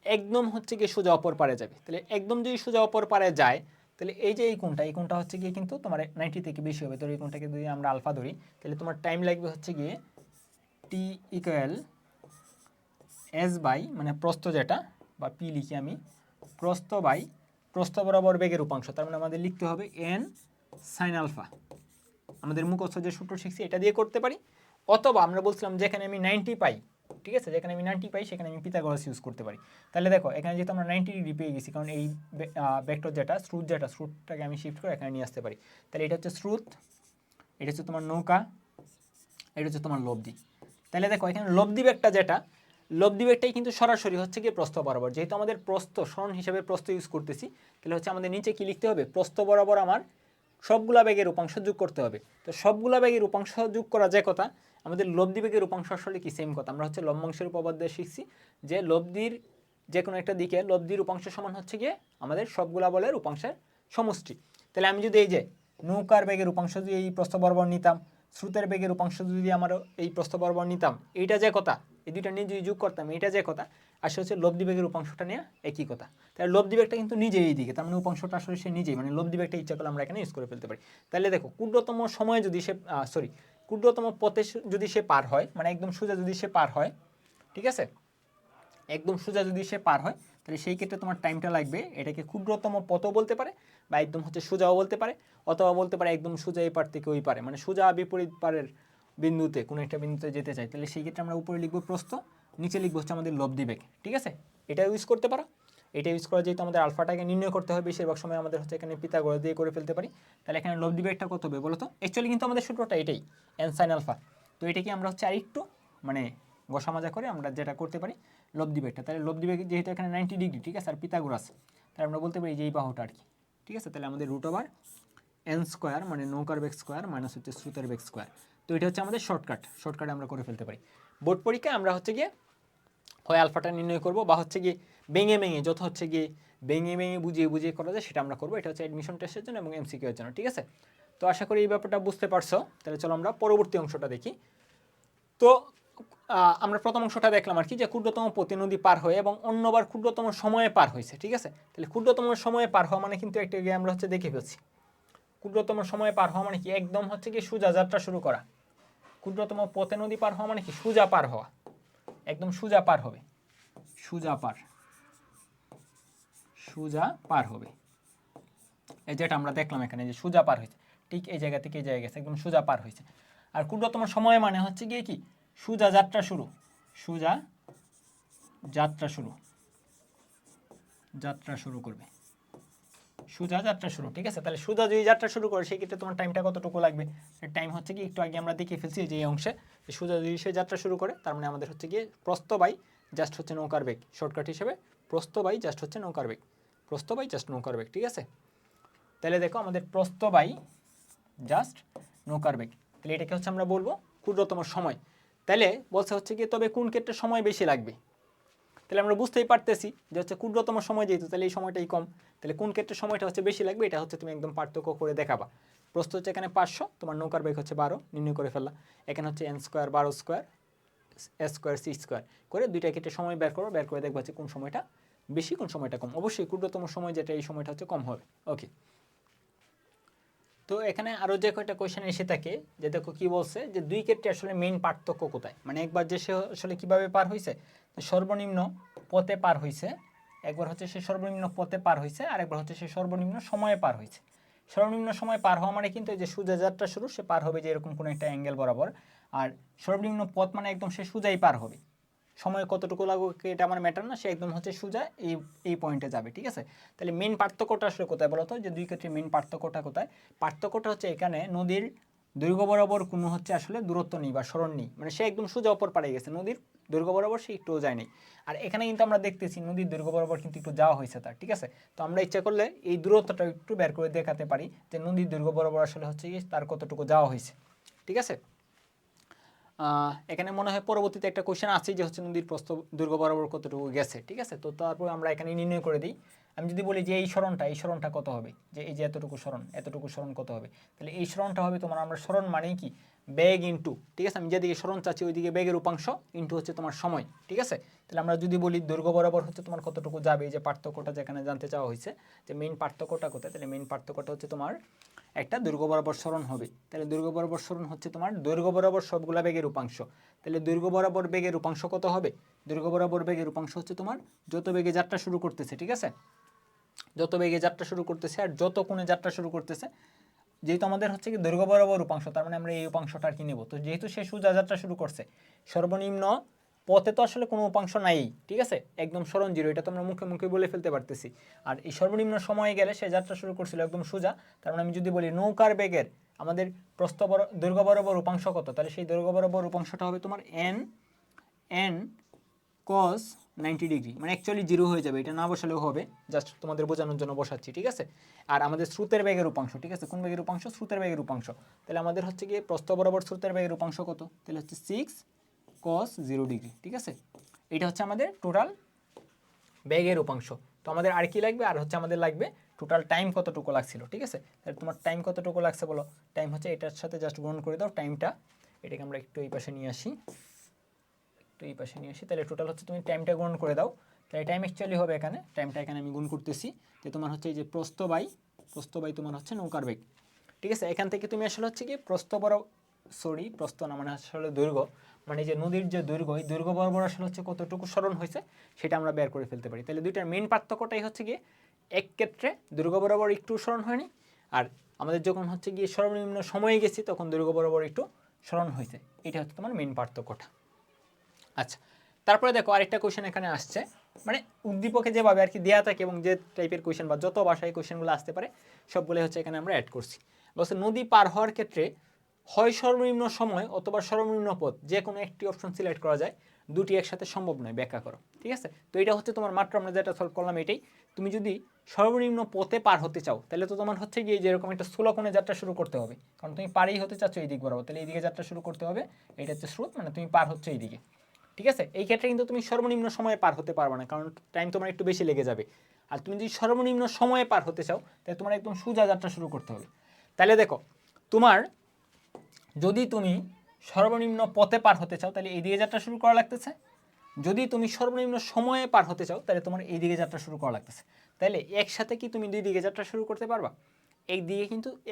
একদম হচ্ছে গিয়ে সোজা অপর পারে যাবে। তাহলে একদম যদি সোজা অপর পারে যায় তাহলে এই যে এই কোণটা হচ্ছে গিয়ে কিন্তু তোমার 90 থেকে বেশি হবে। তো এই কোণটাকে যদি আমরা আলফা ধরি তাহলে তোমার টাইম লাগবে হচ্ছে গিয়ে টি ইকুয়াল এস বাই, মানে প্রস্থ যেটা, বা পি লিখি আমি, প্রস্থ বরাবর বেগের উপাংশ, তার মানে আমাদের লিখতে হবে n sin আলফা। আমাদের মুখস্থ যে সূত্র শিখছি এটা দিয়ে করতে পারি, অথবা আমরা বলছিলাম যেখানে আমি 90 পাই, ঠিক আছে, যেখানে আমি 90 পাই সেখানে আমি পিথাগোরাস ইউজ করতে পারি। তাহলে দেখো এখানে যেহেতু আমরা 90 ডিগ্রি পেয়ে গেছি, কারণ এই ভেক্টর যেটা স্রোতটাকে আমি শিফট করে এখানে নিয়ে আসতে পারি। তাহলে এটা হচ্ছে স্রোত, এটা হচ্ছে তোমার নৌকা, এটা হচ্ছে তোমার লব্ধি। তাহলে দেখো এখানে লব্ধি বেগটা যেটা, লব্ধি বেগটাই কিন্তু সরাসরি হচ্ছে গিয়ে প্রস্থ বরাবর, যেহেতু আমাদের প্রস্থ সরণ হিসেবে প্রস্থ ইউজ করতেছি, তাহলে হচ্ছে আমাদের নিচে কি লিখতে হবে, প্রস্থ বরাবর আমার সবগুলা বেগের উপাংশ যোগ করতে হবে। তো সবগুলা বেগের উপাংশ যোগ করা যে কথা, আমাদের লব্ধি বেগের উপাংশ আসলে কি সেম কথা। আমরা হচ্ছে লম্বাংশের উপপাদ্য শিখছি যে লব্ধির যে কোনো একটা দিকে লব্ধির উপাংশ সমান হচ্ছে গিয়ে আমাদের সবগুলা বলের উপাংশের সমষ্টি। তাহলে আমি যদি এই যে নৌকার বেগের উপাংশ যদি এই প্রস্থ বরাবর নিতাম, স্রোতের বেগের উপাংশ যদি আমার এই প্রস্থ বরাবর নিতাম, এইটা যে কথা, এই দুইটা নিয়ে যদি যোগ করতাম এইটা যে কথা, আসলে হচ্ছে লব্ধি বেগের উপাংশটা নিয়ে একই কথা। তাহলে লব্ধি বেগটা কিন্তু নিজেই এই দিকে, তার মানে উপাংশটা আসলে সে নিজেই, মানে লব্ধি বেগটা ইচ্ছা করলে আমরা এখানে ইউজ করে ফেলতে পারি। তাহলে দেখো ক্ষুদ্রতম সময়ে যদি সে ক্ষুদ্রতম পথে যদি সে পার হয়, মানে একদম সোজা যদি সে পার হয়, ঠিক আছে, একদম সোজা যদি সে পার হয়, তাহলে সেই ক্ষেত্রে তোমার টাইমটা লাগবে, এটাকে ক্ষুদ্রতম পথও বলতে পারে বা একদম হচ্ছে সোজাও বলতে পারে, অথবা বলতে পারে একদম সোজা এই পার থেকে ওই পারে, মানে সোজা বিপরীত পারের বিন্দুতে কোনো একটা বিন্দুতে যেতে চাই, তাহলে সেই ক্ষেত্রে আমরা উপরে লিখবো প্রস্থ, নিচে লিখবো হচ্ছে আমাদের লব্ধি বেগ, ঠিক আছে। এটা ইউজ করতে পারো। এটা ইউজ করা যেহেতু আমাদের আলফাটাকে নির্ণয় করতে হয়, বেশিরভাগ সময় আমাদের হচ্ছে এখানে পিথাগোরাস দিয়ে করে ফেলতে পারি। তাহলে এখানে লব্ধি বেগটা কত হবে বলো তো? অ্যাকচুয়ালি কিন্তু আমাদের সূত্রটা এটাই, n sin আলফা। তো এটাকে আমরা হচ্ছে আরেকটু মানে বসা মাজা করে আমরা যেটা করতে পারি লব্ধি বেগটা। তাহলে লব্ধি বেগ যেহেতু এখানে 90 ডিগ্রি, ঠিক আছে, আর পিথাগোরাস, তাহলে আমরা বলতে পারি যে এই বাহুটা আর কি, ঠিক আছে। তাহলে আমাদের রুট ওভার n স্কোয়ার মানে নৌকার বেগ স্কোয়ার মাইনাস হচ্ছে স্রোতের বেগ স্কোয়ার। তো এটা হচ্ছে আমাদের শর্টকাটে আমরা করে ফেলতে পারি। বোর্ড পরীক্ষায় আমরা হচ্ছে গিয়ে হয় আলফাটা নির্ণয় করব, বা হচ্ছে গিয়ে ভেঙে যত হচ্ছে গিয়ে ভেঙে বুঝিয়ে করা যায় সেটা আমরা করবো। এটা হচ্ছে অ্যাডমিশন টেস্টের জন্য এবং MCQ এর জন্য, ঠিক আছে। তো আশা করি এই ব্যাপারটা বুঝতে পারছো। তাহলে চলো আমরা পরবর্তী অংশটা দেখি। তো আমরা প্রথম অংশটা দেখলাম আর কি, যে ক্ষুদ্রতম প্রতিনদী পার হয়ে এবং অন্যবার ক্ষুদ্রতম সময়ে পার হয়েছে, ঠিক আছে। তাহলে ক্ষুদ্রতম সময়ে পার হওয়া মানে কিন্তু একটা আমরা হচ্ছে দেখে ফেলছি, ক্ষুদ্রতম সময়ে পার হওয়া মানে কি একদম হচ্ছে কি সোজা যাত্রা শুরু করা। ক্ষুদ্রতম পথে নদী পার হওয়া মানে কি সোজা পার হওয়া, একদম সোজা পার হবে, সোজা পার হবে। এই যেটা আমরা দেখলাম এখানে যে সোজা পার হয়েছে, ঠিক এই জায়গা থেকে এই জায়গায় গেছে, একদম সোজা পার হয়েছে। আর ক্ষুদ্রতম সময় মানে হচ্ছে গিয়ে কি সোজা যাত্রা শুরু, যাত্রা শুরু করবে, সোজা যাত্রা শুরু, ঠিক আছে। তাহলে সোজা যদি যাত্রা শুরু করে সেই ক্ষেত্রে তোমার টাইমটা কতটুকু লাগবে? টাইম হচ্ছে কি একটু আগে আমরা দেখে ফেলছি যে এই অংশে সোজা যদি সে যাত্রা শুরু করে, তার মানে আমাদের হচ্ছে গিয়ে প্রস্থ বাই জাস্ট হচ্ছে নৌকার বেগ, শর্টকাট হিসেবে প্রস্থ বাই জাস্ট হচ্ছে নৌকার বেগ, প্রস্থ বাই জাস্ট নৌকার বেগ, ঠিক আছে। তাহলে দেখো আমাদের প্রস্থ বাই জাস্ট নৌকার বেগ, তাহলে এটাকে হচ্ছে আমরা বলবো ক্ষুদ্রতম সময়। তাহলে বলছে হচ্ছে গিয়ে তবে কোন ক্ষেত্রে সময় বেশি লাগবে? তাহলে আমরা বুঝতেই পারতেছি যে হচ্ছে ক্ষুদ্রতম সময় যেহেতু, তাহলে এই সময়টাই কম, তাহলে কোন ক্ষেত্রে সময়টা হচ্ছে বেশি লাগবে এটা হচ্ছে তুমি একদম পার্থক্য করে দেখাবা। প্রস্থ হচ্ছে এখানে 500, তোমার নৌকার বেগ হচ্ছে 12, নির্ণয় করে ফেললা। এখানে হচ্ছে n square 12 square s square c square করে দুইটা ক্ষেত্রে সময় বের করে দেখবা হচ্ছে কোন সময়টা বেশি কোন সময়টা কম। অবশ্যই ক্ষুদ্রতম সময় যেটা এই সময়টা হচ্ছে কম হবে। ওকে, তো এখানে আরও যে কয়েকটা কোয়েশ্চেন এসে থাকে, যে দেখো কি বলছে যে দুই ক্ষেত্রে আসলে মেইন পার্থক্য কোথায়, মানে একবার যে সে আসলে কীভাবে পার হয়েছে, সর্বনিম্ন পথে পার হয়েছে, একবার হচ্ছে সে সর্বনিম্ন পথে পার হয়েছে, আর একবার হচ্ছে সে সর্বনিম্ন সময়ে পার হয়েছে। সর্বনিম্ন সময় পার হওয়া মানে কিন্তু এই যে সোজা যাত্রা শুরু, সে পার হবে যে এরকম কোনো একটা অ্যাঙ্গেল বরাবর, আর সর্বনিম্ন পথ মানে একদম সে সোজাই পার হবে, সময় কতটুকু লাগবে এটা আমার ম্যাটার না, সে একদম হচ্ছে সোজা এই পয়েন্টে যাবে, ঠিক আছে। তাহলে মেন পার্থক্যটা আসলে কোথায় বলো তো, যে দুই ক্ষেত্রে মেন পার্থক্যটা কোথায়? পার্থক্যটা হচ্ছে এখানে নদীর দৈর্ঘ্য বরাবর কোনো হচ্ছে আসলে দূরত্ব নেই বা সরণ নেই, মানে সে একদম সোজা অপর পাড়ে গেছে, নদীর দৈর্ঘ্য বরাবর সে একটুও যায়নি। আর এখানে কিন্তু আমরা দেখতেছি নদীর দৈর্ঘ্য বরাবর কিন্তু একটু যাওয়া হয়েছে তার, ঠিক আছে। তো আমরা ইচ্ছা করলে এই দূরত্বটা একটু বের করে দেখাতে পারি যে নদীর দৈর্ঘ্য বরাবর আসলে হচ্ছে তার কতটুকু যাওয়া হয়েছে, ঠিক আছে। এখানে মনে হয় পরবর্তীতে একটা কোশ্চেন আছে যে হচ্ছে নদীর প্রস্থ দৈর্ঘ্য বরাবর কতটুকু গেছে, ঠিক আছে। তো তারপর আমরা এখানে নির্ণয় করে দিই। আমি যদি বলি যে এই সরণটা কত হবে, যে এই যে এতটুকু সরণ কত হবে, তাহলে এই সরণটা হবে তোমার, আমরা সরণ মানেই কি বেগ ইনটু, ঠিক আছে, আমি যেদিকে সরণ চাচ্ছি ওইদিকে বেগের উপাংশ ইনটু হচ্ছে তোমার সময়, ঠিক আছে। তাহলে আমরা যদি বলি দৈর্ঘ্য বরাবর হচ্ছে তোমার কতটুকু যাবে, এই যে পার্থক্যটা যেখানে জানতে চাওয়া হয়েছে যে মেইন পার্থক্যটা কোথায়, তাহলে মেইন পার্থক্যটা হচ্ছে তোমার একটা দৈর্ঘ্য বরাবর সরণ হবে। তাহলে দৈর্ঘ্য বরাবর সরণ হচ্ছে তোমার দৈর্ঘ্য বরাবর সবগুলা বেগের উপাংশ। তাহলে দৈর্ঘ্য বরাবর বেগের উপাংশ কত হবে? দৈর্ঘ্য বরাবর বেগের উপাংশ হচ্ছে তোমার যত বেগে যাত্রা শুরু করতেছে, ঠিক আছে, যত বেগে যাত্রা শুরু করতেছে আর যত কোণে যাত্রা শুরু করতেছে, যেহেতু আমাদের হচ্ছে কি দৈর্ঘ্য বরাবর উপাংশ, তার মানে আমরা এই উপাংশটা আর কি নেব। তো যেহেতু সে সোজা যাত্রা শুরু করছে, সর্বনিম্ন পথে তো আসলে কোনো উপাংশ নাই, ঠিক আছে, একদম সরণ জিরো, এটা তো আমরা মুখে মুখে বলে ফেলতে পারতেছি। আর এই সর্বনিম্ন সময়ে গেলে সে যাত্রা শুরু করছিল একদম সোজা, তার মানে আমি যদি বলি নৌকার বেগের আমাদের দৈর্ঘ্য বরাবর উপাংশ কত, তাহলে সেই দৈর্ঘ্য বরাবর উপাংশটা হবে তোমার এন cos 90 ডিগ্রি, মানে অ্যাকচুয়ালি জিরো হয়ে যাবে, এটা না বসালেও হবে, জাস্ট তোমাদের বোঝানোর জন্য বসাচ্ছি, ঠিক আছে। আর আমাদের স্রোতের বেগের উপাংশ, ঠিক আছে, কোন বেগের উপাংশ? স্রোতের বেগের উপাংশ। তাহলে আমাদের হচ্ছে গিয়ে প্রস্থ বরাবর স্রোতের বেগের উপাংশ কত? তাহলে হচ্ছে 6 cos 0 ডিগ্রি, ঠিক আছে। এটা হচ্ছে আমাদের টোটাল বেগের উপাংশ। তো আমাদের আর কি লাগবে? আর হচ্ছে আমাদের লাগবে টোটাল টাইম কতটুকু লাগছিল, ঠিক আছে। তাহলে তোমার টাইম কতটুকু লাগছে বলো? টাইম হচ্ছে এটার সাথে জাস্ট গুণ করে দাও টাইমটা, এটাকে আমরা একটু এই পাশে নিয়ে আসি, তাহলে টোটাল হচ্ছে তুমি টাইমটা গুণ করে দাও। তাহলে টাইম অ্যাকচুয়ালি হবে এখানে, টাইমটা এখানে আমি গুণ করতেছি, যে তোমার হচ্ছে এই যে প্রস্থ বাই তোমার হচ্ছে নৌকার বেগ, ঠিক আছে। এখান থেকে তুমি আসলে হচ্ছে কি প্রস্থ না, মানে আসলে দৈর্ঘ্য, মানে যে নদীর যে দৈর্ঘ্য, এই দৈর্ঘ্য বরাবর আসলে হচ্ছে কতটুকু সরণ হয়েছে সেটা আমরা বের করে ফেলতে পারি। তাহলে দুইটার মেইন পার্থক্যটাই হচ্ছে গিয়ে এক ক্ষেত্রে দৈর্ঘ্য বরাবর একটু সরণ হয়নি, আর আমাদের যখন হচ্ছে গিয়ে সর্বনিম্ন সময়ে গেছি তখন দৈর্ঘ্য বরাবর একটু সরণ হয়েছে, এটা হচ্ছে তোমার মেইন পার্থক্যটা। আচ্ছা, তারপরে দেখো আরেকটা কোয়েশ্চেন এখানে আসছে, মানে উদ্দীপকে যেভাবে আর কি দেওয়া থাকে এবং যে টাইপের কোয়েশ্চেন বা যত ভাষায় কোয়েশ্চেনগুলো আসতে পারে সবগুলো হচ্ছে এখানে আমরা অ্যাড করছি। বলছে নদী পার হওয়ার ক্ষেত্রে হয় সর্বনিম্ন সময় অথবা সর্বনিম্ন পথ, যে কোনো একটি অপশন সিলেক্ট করা যায়, দুটি একসাথে সম্ভব নয়, ব্যাখ্যা করো, ঠিক আছে। তো এটা হচ্ছে তোমার মাত্র আমরা যেটা সলভ করলাম এটাই। তুমি যদি সর্বনিম্ন পথে পার হতে চাও তাহলে তো তোমার হচ্ছে গিয়ে যেরকম একটা স্থূল কোণে যাত্রা শুরু করতে হবে, কারণ তুমি পারেই হতে চাচ্ছ এই দিক বরাবর, তাহলে এই দিকে যাত্রা শুরু করতে হবে, এটা হচ্ছে স্রোত, মানে তুমি পার হচ্ছে এই দিকে, ঠিক আছে। এই ক্ষেত্রে কিন্তু তুমি সর্বনিম্ন সময়ে পার হতে পারবে না, কারণ টাইম তোমার একটু বেশি লেগে যাবে। আর তুমি যদি সর্বনিম্ন সময়ে পার হতে চাও তাহলে তোমার একদম সোজা যাত্রা শুরু করতে হবে। তাহলে দেখো তোমার যদি তুমি সর্বনিম্ন পথে পার হতে চাও তাহলে এই দিকে যাত্রা শুরু করা লাগতেছে, যদি তুমি সর্বনিম্ন সময়ে পার হতে চাও তাহলে তোমার এই দিকে যাত্রা শুরু করা লাগতেছে। তাহলে একসাথে কি তুমি দুই দিকে যাত্রা শুরু করতে পারবা?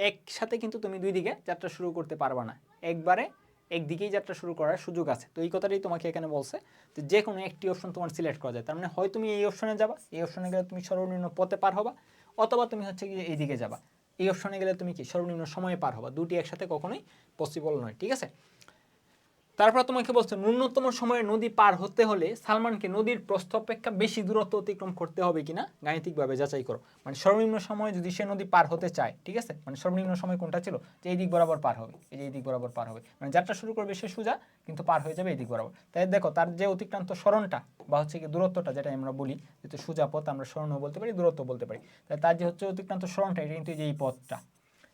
একসাথে কিন্তু তুমি দুই দিকে যাত্রা শুরু করতে পারবা না, একবারে একদিকেই যাত্রা শুরু করার সুযোগ আছে। তো এই কথাটাই তোমাকে এখানে বলছে যে কোনো একটি অপশন তোমার সিলেক্ট করা যায়, তার মানে হয় তুমি এই অপশনে যাবা, এই অপশনে গেলে তুমি সর্বনিম্ন পথে পার হবা, অথবা তুমি হচ্ছে কি এই দিকে যাবা, এই অপশনে গেলে তুমি কি সর্বনিম্ন সময়ে পার হবা, দুটি একসাথে কখনোই পসিবল নয়, ঠিক আছে। তারপর তোমাকে বলছে ন্যূনতম সময়ে নদী পার হতে হলে সালমানকে নদীর প্রস্থ অপেক্ষা বেশি দূরত্ব অতিক্রম করতে হবে কিনা গাণিতিকভাবে যাচাই করো। মানে সর্বনিম্ন সময়ে যদি সে নদী পার হতে চায়, ঠিক আছে, মানে সর্বনিম্ন সময় কোনটা ছিল, যে এই দিক বরাবর পার হবে, এই যে এই দিক বরাবর পার হবে, মানে যাত্রা শুরু করবে সে সোজা কিন্তু পার হয়ে যাবে এই দিক বরাবর। তাই দেখো তার যে অতিক্রান্ত সরণটা বা হচ্ছে কি দূরত্বটা, যেটা আমরা বলি যেহেতু সোজা পথ আমরা সরণও বলতে পারি দূরত্ব বলতে পারি, তাই তার যে হচ্ছে অতিক্রান্ত সরণটা এটা কিন্তু এই পথটা,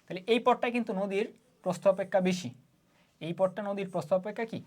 তাহলে এই পথটা কিন্তু নদীর প্রস্থ অপেক্ষা বেশি, এই পথটা নদীর প্রস্থ অপেক্ষা কি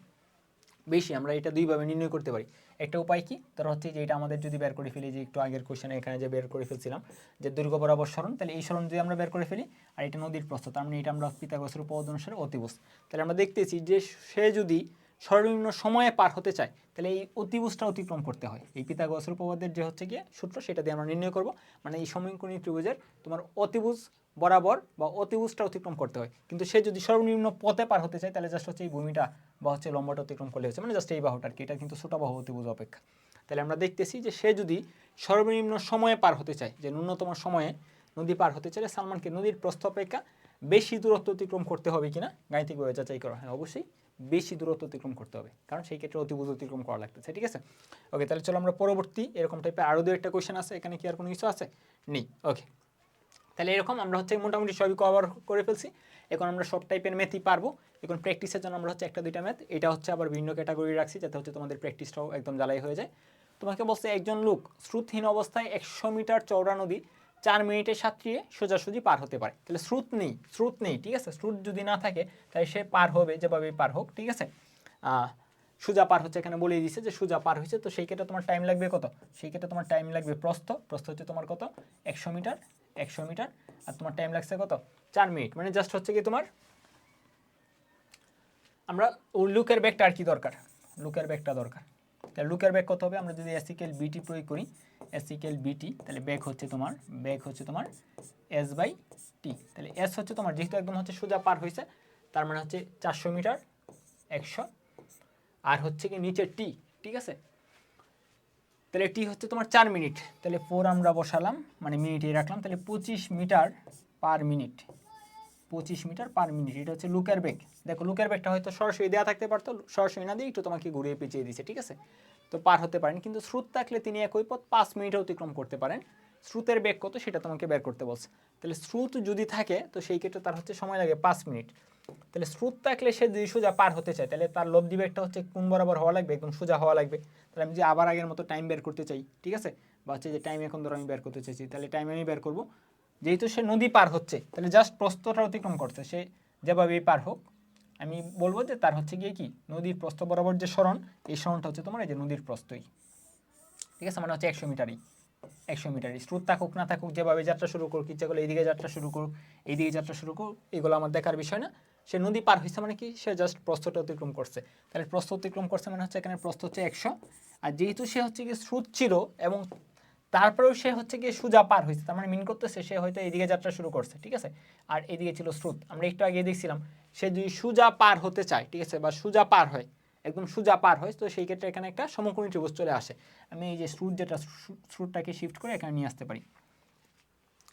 বেশি। আমরা এটা দুইভাবে নির্ণয় করতে পারি। একটা উপায় কি, তার হচ্ছে যে এটা আমাদের যদি বের করে ফেলি, যে একটু আগের কোশ্চেনে এখানে যে বের করে ফেলছিলাম যে দৈর্ঘ্য বরাবর সরণ, তাহলে এই সরণ যদি আমরা বের করে ফেলি আর এটা নদীর প্রস্থ, তার মানে এটা আমরা পিথাগোরাসের উপপাদ্য অনুসারে অতিভুজ, তাহলে আমরা দেখতেছি যে সে যদি সর্বনিম্ন সময়ে পার হতে চায় তাহলে এই অতিভুজটা অতিক্রম করতে হয়, এই পিথাগোরাসের উপপাদ্যের যে হচ্ছে গিয়ে সূত্র সেটা দিয়ে আমরা নির্ণয় করব, মানে এই সমকোণী ত্রিভুজের তোমার অতিভুজ বরাবর বা অতিভুজটা অতিক্রম করতে হয়। কিন্তু সে যদি সর্বনিম্ন পথে পার হতে চায় তাহলে জাস্ট হচ্ছে এই ভূমিটা বা হচ্ছে লম্বাটা অতিক্রম করলে হচ্ছে, মানে জাস্ট এই বাহুটার কি, এটা কিন্তু ছোট বাহু অতিভুজ অপেক্ষা। তাহলে আমরা দেখতেছি যে সে যদি সর্বনিম্ন সময়ে পার হতে চায়, যে ন্যূনতম সময়ে নদী পার হতে চাইলে সালমানকে নদীর প্রস্থ অপেক্ষা বেশি দূরত্ব অতিক্রম করতে হবে কিনা গাণিতিকভাবে যাচাই করা হয়। অবশ্যই বেশি দূরত্ব অতিক্রম করতে হবে, কারণ সেই ক্ষেত্রে অতিভুজ অতিক্রম করা লাগতেছে, ঠিক আছে। ওকে, তাহলে চলো আমরা পরবর্তী এরকম টাইপের আরও দু একটা কোয়েশ্চেন আছে, এখানে কি আর কোনো কিছু আছে? নেই। ওকে, তাহলে এরকম আমরা হচ্ছে মোটামুটি সবই কভার করে ফেলছি। এখন আমরা সব টাইপের ম্যাথই পারবো। এখন প্র্যাকটিসের জন্য আমরা হচ্ছে একটা দুইটা ম্যাথ, এটা হচ্ছে আবার ভিন্ন ক্যাটাগরি রাখছি যাতে হচ্ছে তোমাদের প্র্যাকটিসটাও একদম জ্বালাই হয়ে যায়। তোমাকে বলছে একজন লোক স্রোতহীন অবস্থায় 100 মিটার চওড়া নদী 4 মিনিটে সাঁতরিয়ে সোজাসুজি পার হতে পারে। তাহলে স্রোত নেই, ঠিক আছে, স্রোত যদি না থাকে তাহলে সে পার হবে যেভাবেই পার হোক, ঠিক আছে। সোজা পার হচ্ছে, এখানে বলেই দিচ্ছে যে সোজা পার হয়েছে, তো সেই ক্ষেত্রে তোমার টাইম লাগবে কত? সেই ক্ষেত্রে তোমার টাইম লাগবে প্রস্থ হচ্ছে তোমার কত 100 মিটার, আর তোমার টাইম লাগছে কত 4 মিনিট, মানে জাস্ট হচ্ছে কি তোমার আমরা লুকের ব্যাগটা আর কি দরকার, লুকের ব্যাগটা দরকার। তাহলে লুকের ব্যাগ কত হবে? আমরা যদি এসিকেল বিটি প্রয়োগ করি, এসিকেল বিটি, তাহলে ব্যাগ হচ্ছে তোমার এস বাই টি। তাহলে এস হচ্ছে তোমার যেহেতু একদম হচ্ছে সোজা পার হয়েছে তার মানে হচ্ছে 400 মিটার 100, আর হচ্ছে কি নিচে টি, ঠিক আছে, তাহলে টি হচ্ছে তোমার 4 মিনিট, তাহলে 4 আমরা বসালাম মানে মিনিটে রাখলাম, তাহলে 25 metre per minute, 25 metre per minute, এটা হচ্ছে লুকের বেগ। দেখো লুকের বেগটা হয়তো সরাসরি দেওয়া থাকতে পারতো, সরাসরি না দিয়ে একটু তোমাকে ঘুরিয়ে পেঁচিয়ে দিয়েছে, ঠিক আছে, তো পার হতে পারেন। কিন্তু স্রোত থাকলে তিনি একই পথ 5 মিনিটে অতিক্রম করতে পারেন। স্রোতের বেগ কত সেটা তোমাকে বের করতে বলছে। তাহলে স্রোত যদি থাকে তো সেই ক্ষেত্রে তার হচ্ছে সময় লাগে 5 মিনিট। তাহলে স্রোত থাকলে সে যদি সোজা পার হতে চায় তাহলে তার লব্ধি বেগটা হচ্ছে কোন বরাবর হওয়া লাগবে, একদম সোজা হওয়া লাগবে। তাহলে আমি যে আবার আগের মতো টাইম বের করতে চাই, ঠিক আছে, বা হচ্ছে যে টাইম এখন ধরো আমি বের করতে চাইছি, তাহলে টাইম আমি বের করবো। যেহেতু সে নদী পার হচ্ছে তাহলে জাস্ট প্রস্থটা অতিক্রম করছে, সে যেভাবেই পার হোক আমি বলবো যে তার হচ্ছে গিয়ে কি নদীর প্রস্থ বরাবর যে সরণ, এই সরণটা হচ্ছে তোমার এই যে নদীর প্রস্থই, ঠিক আছে, মানে হচ্ছে 100 মিটারই, 100 মিটারই। স্রোত থাকুক না থাকুক যেভাবে যাত্রা শুরু করুক, ইচ্ছা করলে এইদিকে যাত্রা শুরু করুক, এইদিকে যাত্রা শুরু করুক, এগুলো আমার দেখার বিষয় না। সে নদী পার হয়েছে মানে কি, সে জাস্ট প্রস্থটা অতিক্রম করছে। তাহলে প্রস্থ অতিক্রম করছে মানে হচ্ছে এখানে প্রস্থ হচ্ছে 100। আর যেহেতু সে হচ্ছে কি স্রোত ছিল এবং তারপরেও সে হচ্ছে গিয়ে সোজা পার হয়েছে, তার মানে মিন করতেছে সে হয়তো এইদিকে যাত্রা শুরু করছে, ঠিক আছে, আর এদিকে ছিল স্রোত। আমরা একটু আগে দেখছিলাম সে যদি সোজা পার হতে চায়, ঠিক আছে, বা সোজা পার হয়, একদম সোজা পার হয়, তো সেই ক্ষেত্রে এখানে একটা সমকোণী ত্রিভুজ চলে আসে। আমি এই যে স্রোত যেটা, স্রোতটাকে শিফট করে এখানে নিয়ে আসতে পারি।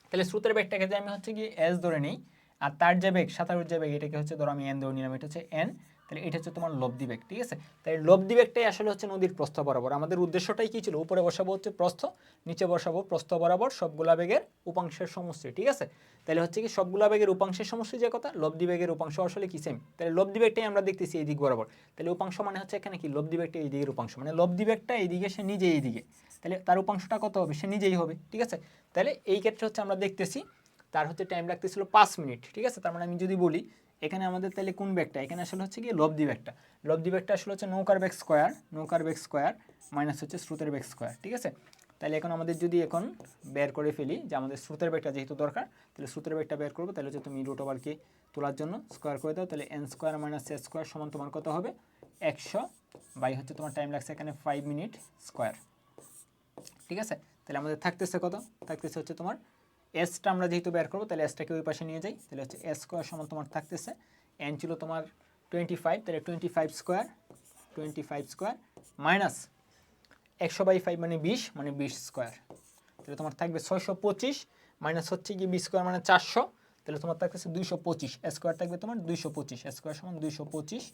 তাহলে স্রোতের বেগটাকে যে আমি হচ্ছে গিয়ে এস ধরে নিই, আর তার যে বেগ সাঁতারুর যে বেগ এটাকে হচ্ছে ধরো আমি এন ধরে নিলাম, এটা হচ্ছে এন, তাহলে এটা হচ্ছে তোমার লব্ধি বেগ, ঠিক আছে। তাই লব্ধি বেগটাই আসলে হচ্ছে নদীর প্রস্থ বরাবর। আমাদের উদ্দেশ্যটাই কি ছিল, উপরে বসাবো হচ্ছে প্রস্থ, নিচে বসাবো প্রস্থ বরাবর সবগুলা বেগের উপাংশের সমষ্টি, ঠিক আছে। তাহলে হচ্ছে কি সবগুলা বেগের উপাংশের সমষ্টি যে কথা, লব্ধি বেগের উপাংশ আসলে কি সেম, তাহলে লব্ধি বেগটাই আমরা দেখতেছি এই দিক বরাবর। তাহলে উপাংশ মানে হচ্ছে এখানে কি লব্ধি বেগটা এই দিকের উপাংশ, মানে লব্ধি বেগটা এইদিকে সে নিজে এইদিকে, তাহলে তার উপাংশটা কত হবে, সে নিজেই হবে, ঠিক আছে। তাহলে এই ক্ষেত্রে হচ্ছে আমরা দেখতেছি তার হচ্ছে টাইম লাগতেছিল 5 মিনিট, ঠিক আছে। তার মানে আমি যদি বলি এখানে আমাদের তাহলে কোন ব্যাগটা, এখানে আসলে হচ্ছে কি লব্ধি ব্যাগটা, লব্ধি ব্যাগটা আসলে হচ্ছে নৌকার ব্যাগ স্কোয়ার, নৌকার ব্যাগ স্কোয়ার মাইনাস হচ্ছে স্রোতের ব্যাগ স্কোয়ার, ঠিক আছে। তাহলে এখন আমাদের যদি এখন বের করে ফেলি যে আমাদের স্রোতের ব্যাগটা যেহেতু দরকার, তাহলে স্রোতের ব্যাগটা বের করবো, তাহলে হচ্ছে তুমি রুট ওভারকে তোলার জন্য স্কোয়ার করে দাও, তাহলে এন স্কোয়ার মাইনাস এ স্কোয়ার সমান তোমার কত হবে 100 বাই হচ্ছে তোমার টাইম লাগছে এখানে 5 মিনিট স্কোয়ার, ঠিক আছে। তাহলে আমাদের থাকতেছে কত, থাকতেছে হচ্ছে তোমার এসটা আমরা যেহেতু বের করবো তাহলে এসটাকে ওই পাশে নিয়ে যাই, তাহলে হচ্ছে এস স্কোয়ার সমান তোমার থাকতেছে এন ছিল তোমার 25, তাহলে 25 স্কোয়ার, 25 স্কোয়ার মাইনাস 100/5 মানে 20, মানে 20 স্কোয়ার, তাহলে তোমার থাকবে 625 মাইনাস হচ্ছে কি 20 স্কোয়ার মানে 400, তাহলে তোমার থাকতেছে 225, স্কোয়ার থাকবে তোমার 225, স্কোয়ার সমান 225,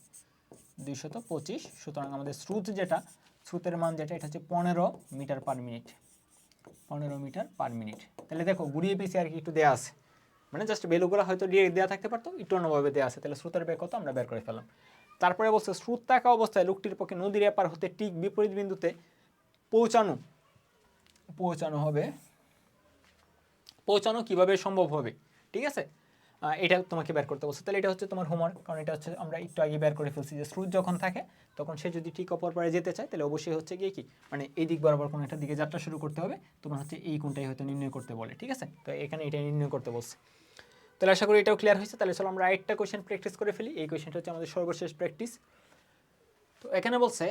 225। সুতরাং আমাদের স্রোত যেটা, স্রোতের মান যেটা এটা হচ্ছে 15 metre per minute, 15 metre per minute. তাহলে দেখো ঘুরিয়ে পেয়েছি আর কি একটু দেওয়া আছে, মানে জাস্ট ভ্যালুগুলো হয়তো ডিরেক্ট দেওয়া থাকতে পারতো, একটু অন্যভাবে দেওয়া আছে। তাহলে স্রোতের বেগ কত আমরা বের করে ফেললাম। তারপরে বলছে স্রোত থাকা অবস্থায় লোকটির পক্ষে নদীর এপার হতে ঠিক বিপরীত বিন্দুতে পৌঁছানো হবে, পৌঁছানো কিভাবে সম্ভব হবে, ঠিক আছে, এটা তোমাকে বের করতে বলছে। তাহলে এটা হচ্ছে তোমার হোমওয়ার্ক, কারণ এটা হচ্ছে আমরা একটু আগে বের করে ফেলছি যে স্রোত যখন থাকে তখন সে যদি ঠিক অপর পারে যেতে চায় তাহলে অবশ্যই হচ্ছে গিয়ে কি মানে এই দিক বরাবর কোনো একটা দিকে যাত্রা শুরু করতে হবে, তোমার হচ্ছে এই কোনটাই হয়তো নির্ণয় করতে বলে, ঠিক আছে। তো এখানে এটা নির্ণয় করতে বলছে। তাহলে আশা করি এটাও ক্লিয়ার হয়েছে। তাহলে চলো আমরা আরেকটা কোয়েশ্চেন প্র্যাকটিস করে ফেলি, এই কোয়েশ্চেনটা হচ্ছে আমাদের সর্বশেষ প্র্যাকটিস। তো এখানে বলছে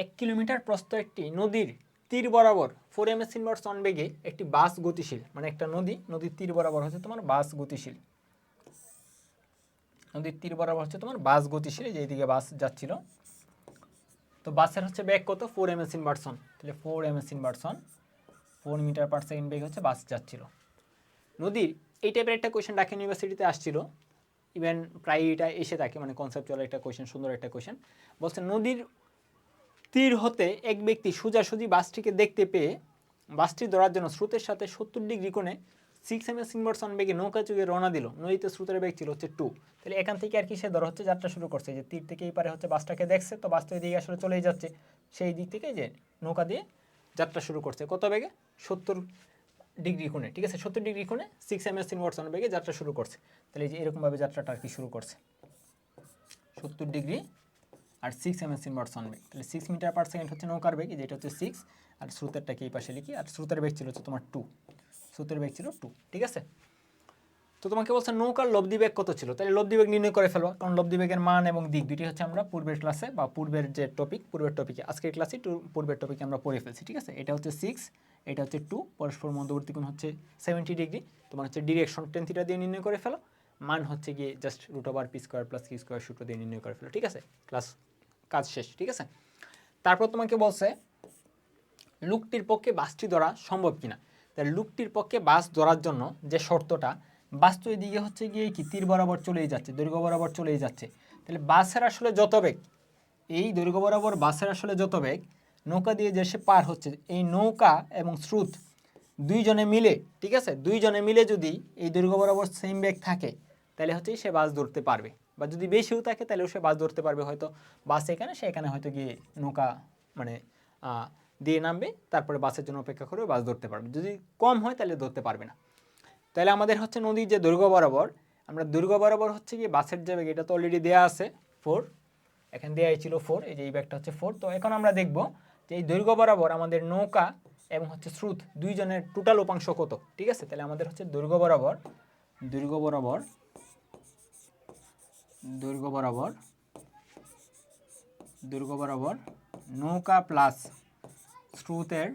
1 কিলোমিটার প্রস্থ একটি নদীর তীর বরাবর 4 ms ইনভার্স অন বেগে একটি বাস গতিশীল, মানে একটা নদীর তীর বরাবর হচ্ছে তোমার বাস গতিশীল, নদীর তীর বরাবর হচ্ছে তোমার বাস গতিশীল, যে এইদিকে বাস যাচ্ছিল। তো বাসের হচ্ছে বেগ কত 4 ms ইনভার্স অন, তাহলে 4 ms inverse on 4 metre per second বেগ হচ্ছে বাস যাচ্ছিল নদীর। এই টাইপের একটা কোয়েশ্চেন ঢাকা ইউনিভার্সিটিতে আসছিল, ইভেন প্রায় এটা এসে থাকে, মানে কনসেপচুয়াল একটা কোয়েশ্চেন, সুন্দর একটা কোয়েশ্চেন। বলছে নদীর তীর হতে এক ব্যক্তি সোজাসুজি বাসটিকে দেখতে পেয়ে বাসটি ধরার জন্য স্রোতের সাথে 70 ডিগ্রি কোণে 6 ms ইনভার্স অন বেগে নৌকা চুগে রওনা দিল। নদীতে স্রোতের বেগ ছিল হচ্ছে 2। তাহলে এখান থেকে আর কি সে ধর হচ্ছে যাত্রা শুরু করছে, যে তীর থেকে এই পারে হচ্ছে বাসটাকে দেখছে, তো বাস তো এই দিকে আসলে চলেই যাচ্ছে, সেই দিক থেকে যে নৌকা দিয়ে যাত্রা শুরু করছে কত বেগে 70 ডিগ্রি কোণে, ঠিক আছে, 70 ডিগ্রি কোণে 6 ms ইনভার্স অন বেগে যাত্রা শুরু করছে। তাহলে এই যে এরকমভাবে যাত্রাটা আর কি শুরু করছে 70 ডিগ্রি আর 6 ms ইনভার্স অন বেগ, তাহলে 6 মিটার পার সেকেন্ড হচ্ছে নৌকার বেগ, যেটা হচ্ছে 6, আর স্রোতেরটাকে এই পাশে লিখি, আর স্রোতের বেগ ছিল হচ্ছে তোমার 2, স্রোতের বেগ ছিল 2, ঠিক আছে। তো তোমাকে বলছে নৌকার লব্ধি বেগ কত ছিল, তাহলে লব্ধি বেগ নির্ণয় করে ফেলবো, কারণ লব্ধি বেগের মান এবং দিক দুটি হচ্ছে আমরা পূর্বের ক্লাসে বা পূর্বের যে টপিক, পূর্বের টপিকে আজকের ক্লাসে পূর্বের টপিকে আমরা পড়ে ফেলছি, ঠিক আছে। এটা হচ্ছে 6, এটা হচ্ছে 2, পরস্পর মধ্যবর্তী কোণ হচ্ছে 70 ডিগ্রি, তোমার হচ্ছে ডিরেকশন টেন থিটা দিয়ে নির্ণয় করে ফেলো, মান হচ্ছে গিয়ে just root over P square plus Q square সূত্র দিয়ে নির্ণয় করে ফেলো, ঠিক আছে, ক্লাস কাজ শেষ, ঠিক আছে। তারপর তোমাকে বলছে লোকটির পক্ষে বাসটি ধরা সম্ভব কিনা। তাহলে লোকটির পক্ষে বাস ধরার জন্য যে শর্তটা, বাস তো এদিকে হচ্ছে গিয়ে কি তীর বরাবর চলেই যাচ্ছে, দৈর্ঘ্য বরাবর চলেই যাচ্ছে। তাহলে বাসের আসলে যত বেগ, এই দৈর্ঘ্য বরাবর বাসের আসলে যত বেগ নৌকা দিয়ে যে সে পার হচ্ছে, এই নৌকা এবং স্রোত দুইজনে মিলে, ঠিক আছে, দুইজনে মিলে যদি এই দৈর্ঘ্য বরাবর সেম বেগ থাকে তাহলে হচ্ছে সে বাস ধরতে পারবে, বা যদি বেশিও থাকে তাহলেও সে বাস ধরতে পারবে। হয়তো বাস এখানে, সে এখানে হয়তো গিয়ে নৌকা মানে দিয়ে নামবে, তারপরে বাসের জন্য অপেক্ষা করবে, বাস ধরতে পারবে। যদি কম হয় তাহলে ধরতে পারবে না। তাহলে আমাদের হচ্ছে নদীর যে দৈর্ঘ্য বরাবর, আমরা দৈর্ঘ্য বরাবর হচ্ছে কি বাসের যে বেগ, এটা তো অলরেডি দেওয়া আছে 4, এখানে দেওয়াই ছিল 4, এই যে এই ব্যাগটা হচ্ছে 4। তো এখন আমরা দেখব যে এই দৈর্ঘ্য বরাবর আমাদের নৌকা এবং হচ্ছে স্রোত দুইজনের টোটাল উপাংশ কত, ঠিক আছে। তাহলে আমাদের হচ্ছে দৈর্ঘ্য বরাবর দৈর্ঘ্য বরাবর দৈর্ঘ্য বরাবর দৈর্ঘ্য বরাবর নৌকা প্লাস স্রোতের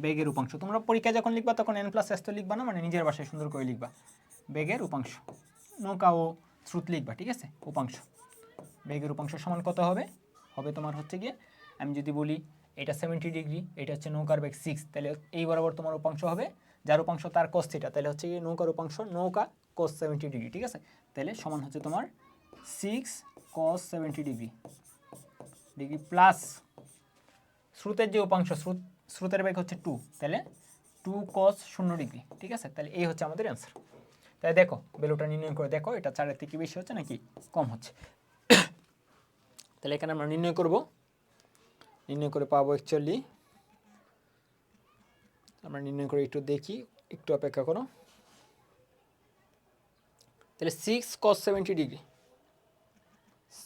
বেগের উপাংশ। তোমরা পরীক্ষা যখন লিখবা তখন n+s তো লিখবা না, মানে নিজের ভাষায় সুন্দর করে লিখবা বেগের উপাংশ, নৌকা ও স্রোত লিখবা, ঠিক আছে। উপাংশ, বেগের উপাংশ সমান কত হবে, হবে তোমার হচ্ছে গিয়ে, আমি যদি বলি এটা 70 ডিগ্রি, এটা হচ্ছে নৌকার বেগ 6, তাহলে এই বরাবর তোমার উপাংশ হবে, যার উপাংশ তার cos থিটা, তাহলে হচ্ছে গিয়ে নৌকার উপাংশ নৌকা cos 70 ডিগ্রি, ঠিক আছে। তাহলে সমান হচ্ছে তোমার 6 cos 70 ডিগ্রি প্লাস স্রোতের যে উপাংশ, স্রোতের বেগ হচ্ছে 2, তাহলে 2 cos 0 ডিগ্রি, ঠিক আছে। তাহলে এই হচ্ছে আমাদের অ্যান্সার। তাই দেখো ভ্যালুটা নির্ণয় করে দেখো, এটা 4-এর থেকে বেশি হচ্ছে নাকি কম হচ্ছে। তাহলে এখানে আমরা নির্ণয় করব, নির্ণয় করে পাবো অ্যাকচুয়ালি, আমরা নির্ণয় করে একটু দেখি, একটু অপেক্ষা করো। তাহলে 6 cos 70 degree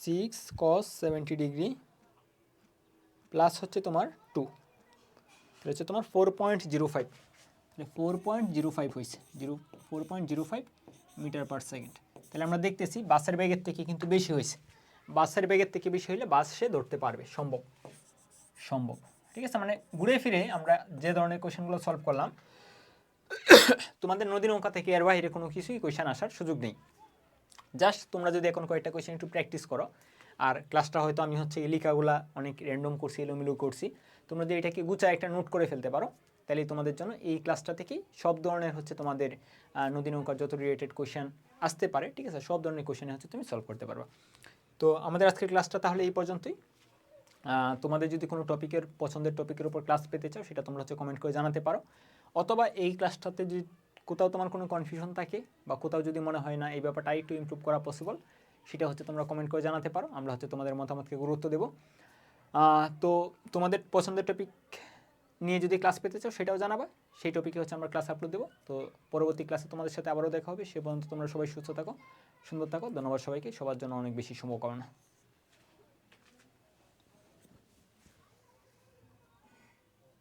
6 cos 70 degree plus হচ্ছে তোমার 2, তাহলে হচ্ছে তোমার 4.05, তাহলে 4.05 হয়েছে, 4.05 মিটার পার সেকেন্ড। তাহলে আমরা দেখতেছি বাসের বেগের থেকে কিন্তু বেশি হয়েছে, বাসের বেগের থেকে বেশি হলে বাস সে ধরতে পারবে, সম্ভব, ঠিক আছে। মানে ঘুরে ফিরে আমরা যে ধরনের কোয়েশ্চেনগুলো সলভ করলাম, তোমাদের নদী নৌকা থেকে এর বাইরে কোনো কিছুই কোয়েশ্চেন আসার সুযোগ নেই। জাস্ট তোমরা যদি এখন কয়েকটা কোয়েশ্চেন একটু প্র্যাকটিস করো, আর ক্লাসটা হয়তো আমি হচ্ছে লেখাগুলা অনেক র্যান্ডম করছি, এলোমেলো করছি, তোমরা যদি এটাকে গুছায় একটা নোট করে ফেলতে পারো, তাহলে তোমাদের জন্য এই ক্লাসটা থেকেই সব ধরনের হচ্ছে তোমাদের নদী নৌকার যত রিলেটেড কোয়েশ্চেন আসতে পারে, ঠিক আছে, সব ধরনের কোয়েশ্চেন হচ্ছে তুমি সলভ করতে পারবে। তো আমাদের আজকের ক্লাসটা তাহলে এই পর্যন্তই। তোমাদের যদি কোনো টপিকের পছন্দের টপিকের উপর ক্লাস পেতে চাও, সেটা তোমরা হচ্ছে কমেন্ট করে জানাতে পারো, অথবা এই ক্লাসটাতে যদি কোথাও তোমার কোনো কনফিউশন থাকে বা কোথাও যদি মনে হয় না এই ব্যাপারটা একটু ইমপ্রুভ করা পসিবল, সেটা হচ্ছে তোমরা কমেন্ট করে জানাতে পারো, আমরা হচ্ছে তোমাদের মতামতকে গুরুত্ব দেব। তো তোমাদের পছন্দের টপিক নিয়ে যদি ক্লাস পেতে চাও সেটাও জানাবা, সেই টপিকে হচ্ছে আমরা ক্লাস আপলোড দেবো। তো পরবর্তী ক্লাসে তোমাদের সাথে আবারও দেখা হবে, সে পর্যন্ত তোমরা সবাই সুস্থ থাকো, সুন্দর থাকো। ধন্যবাদ সবাইকে, সবার জন্য অনেক বেশি শুভকামনা।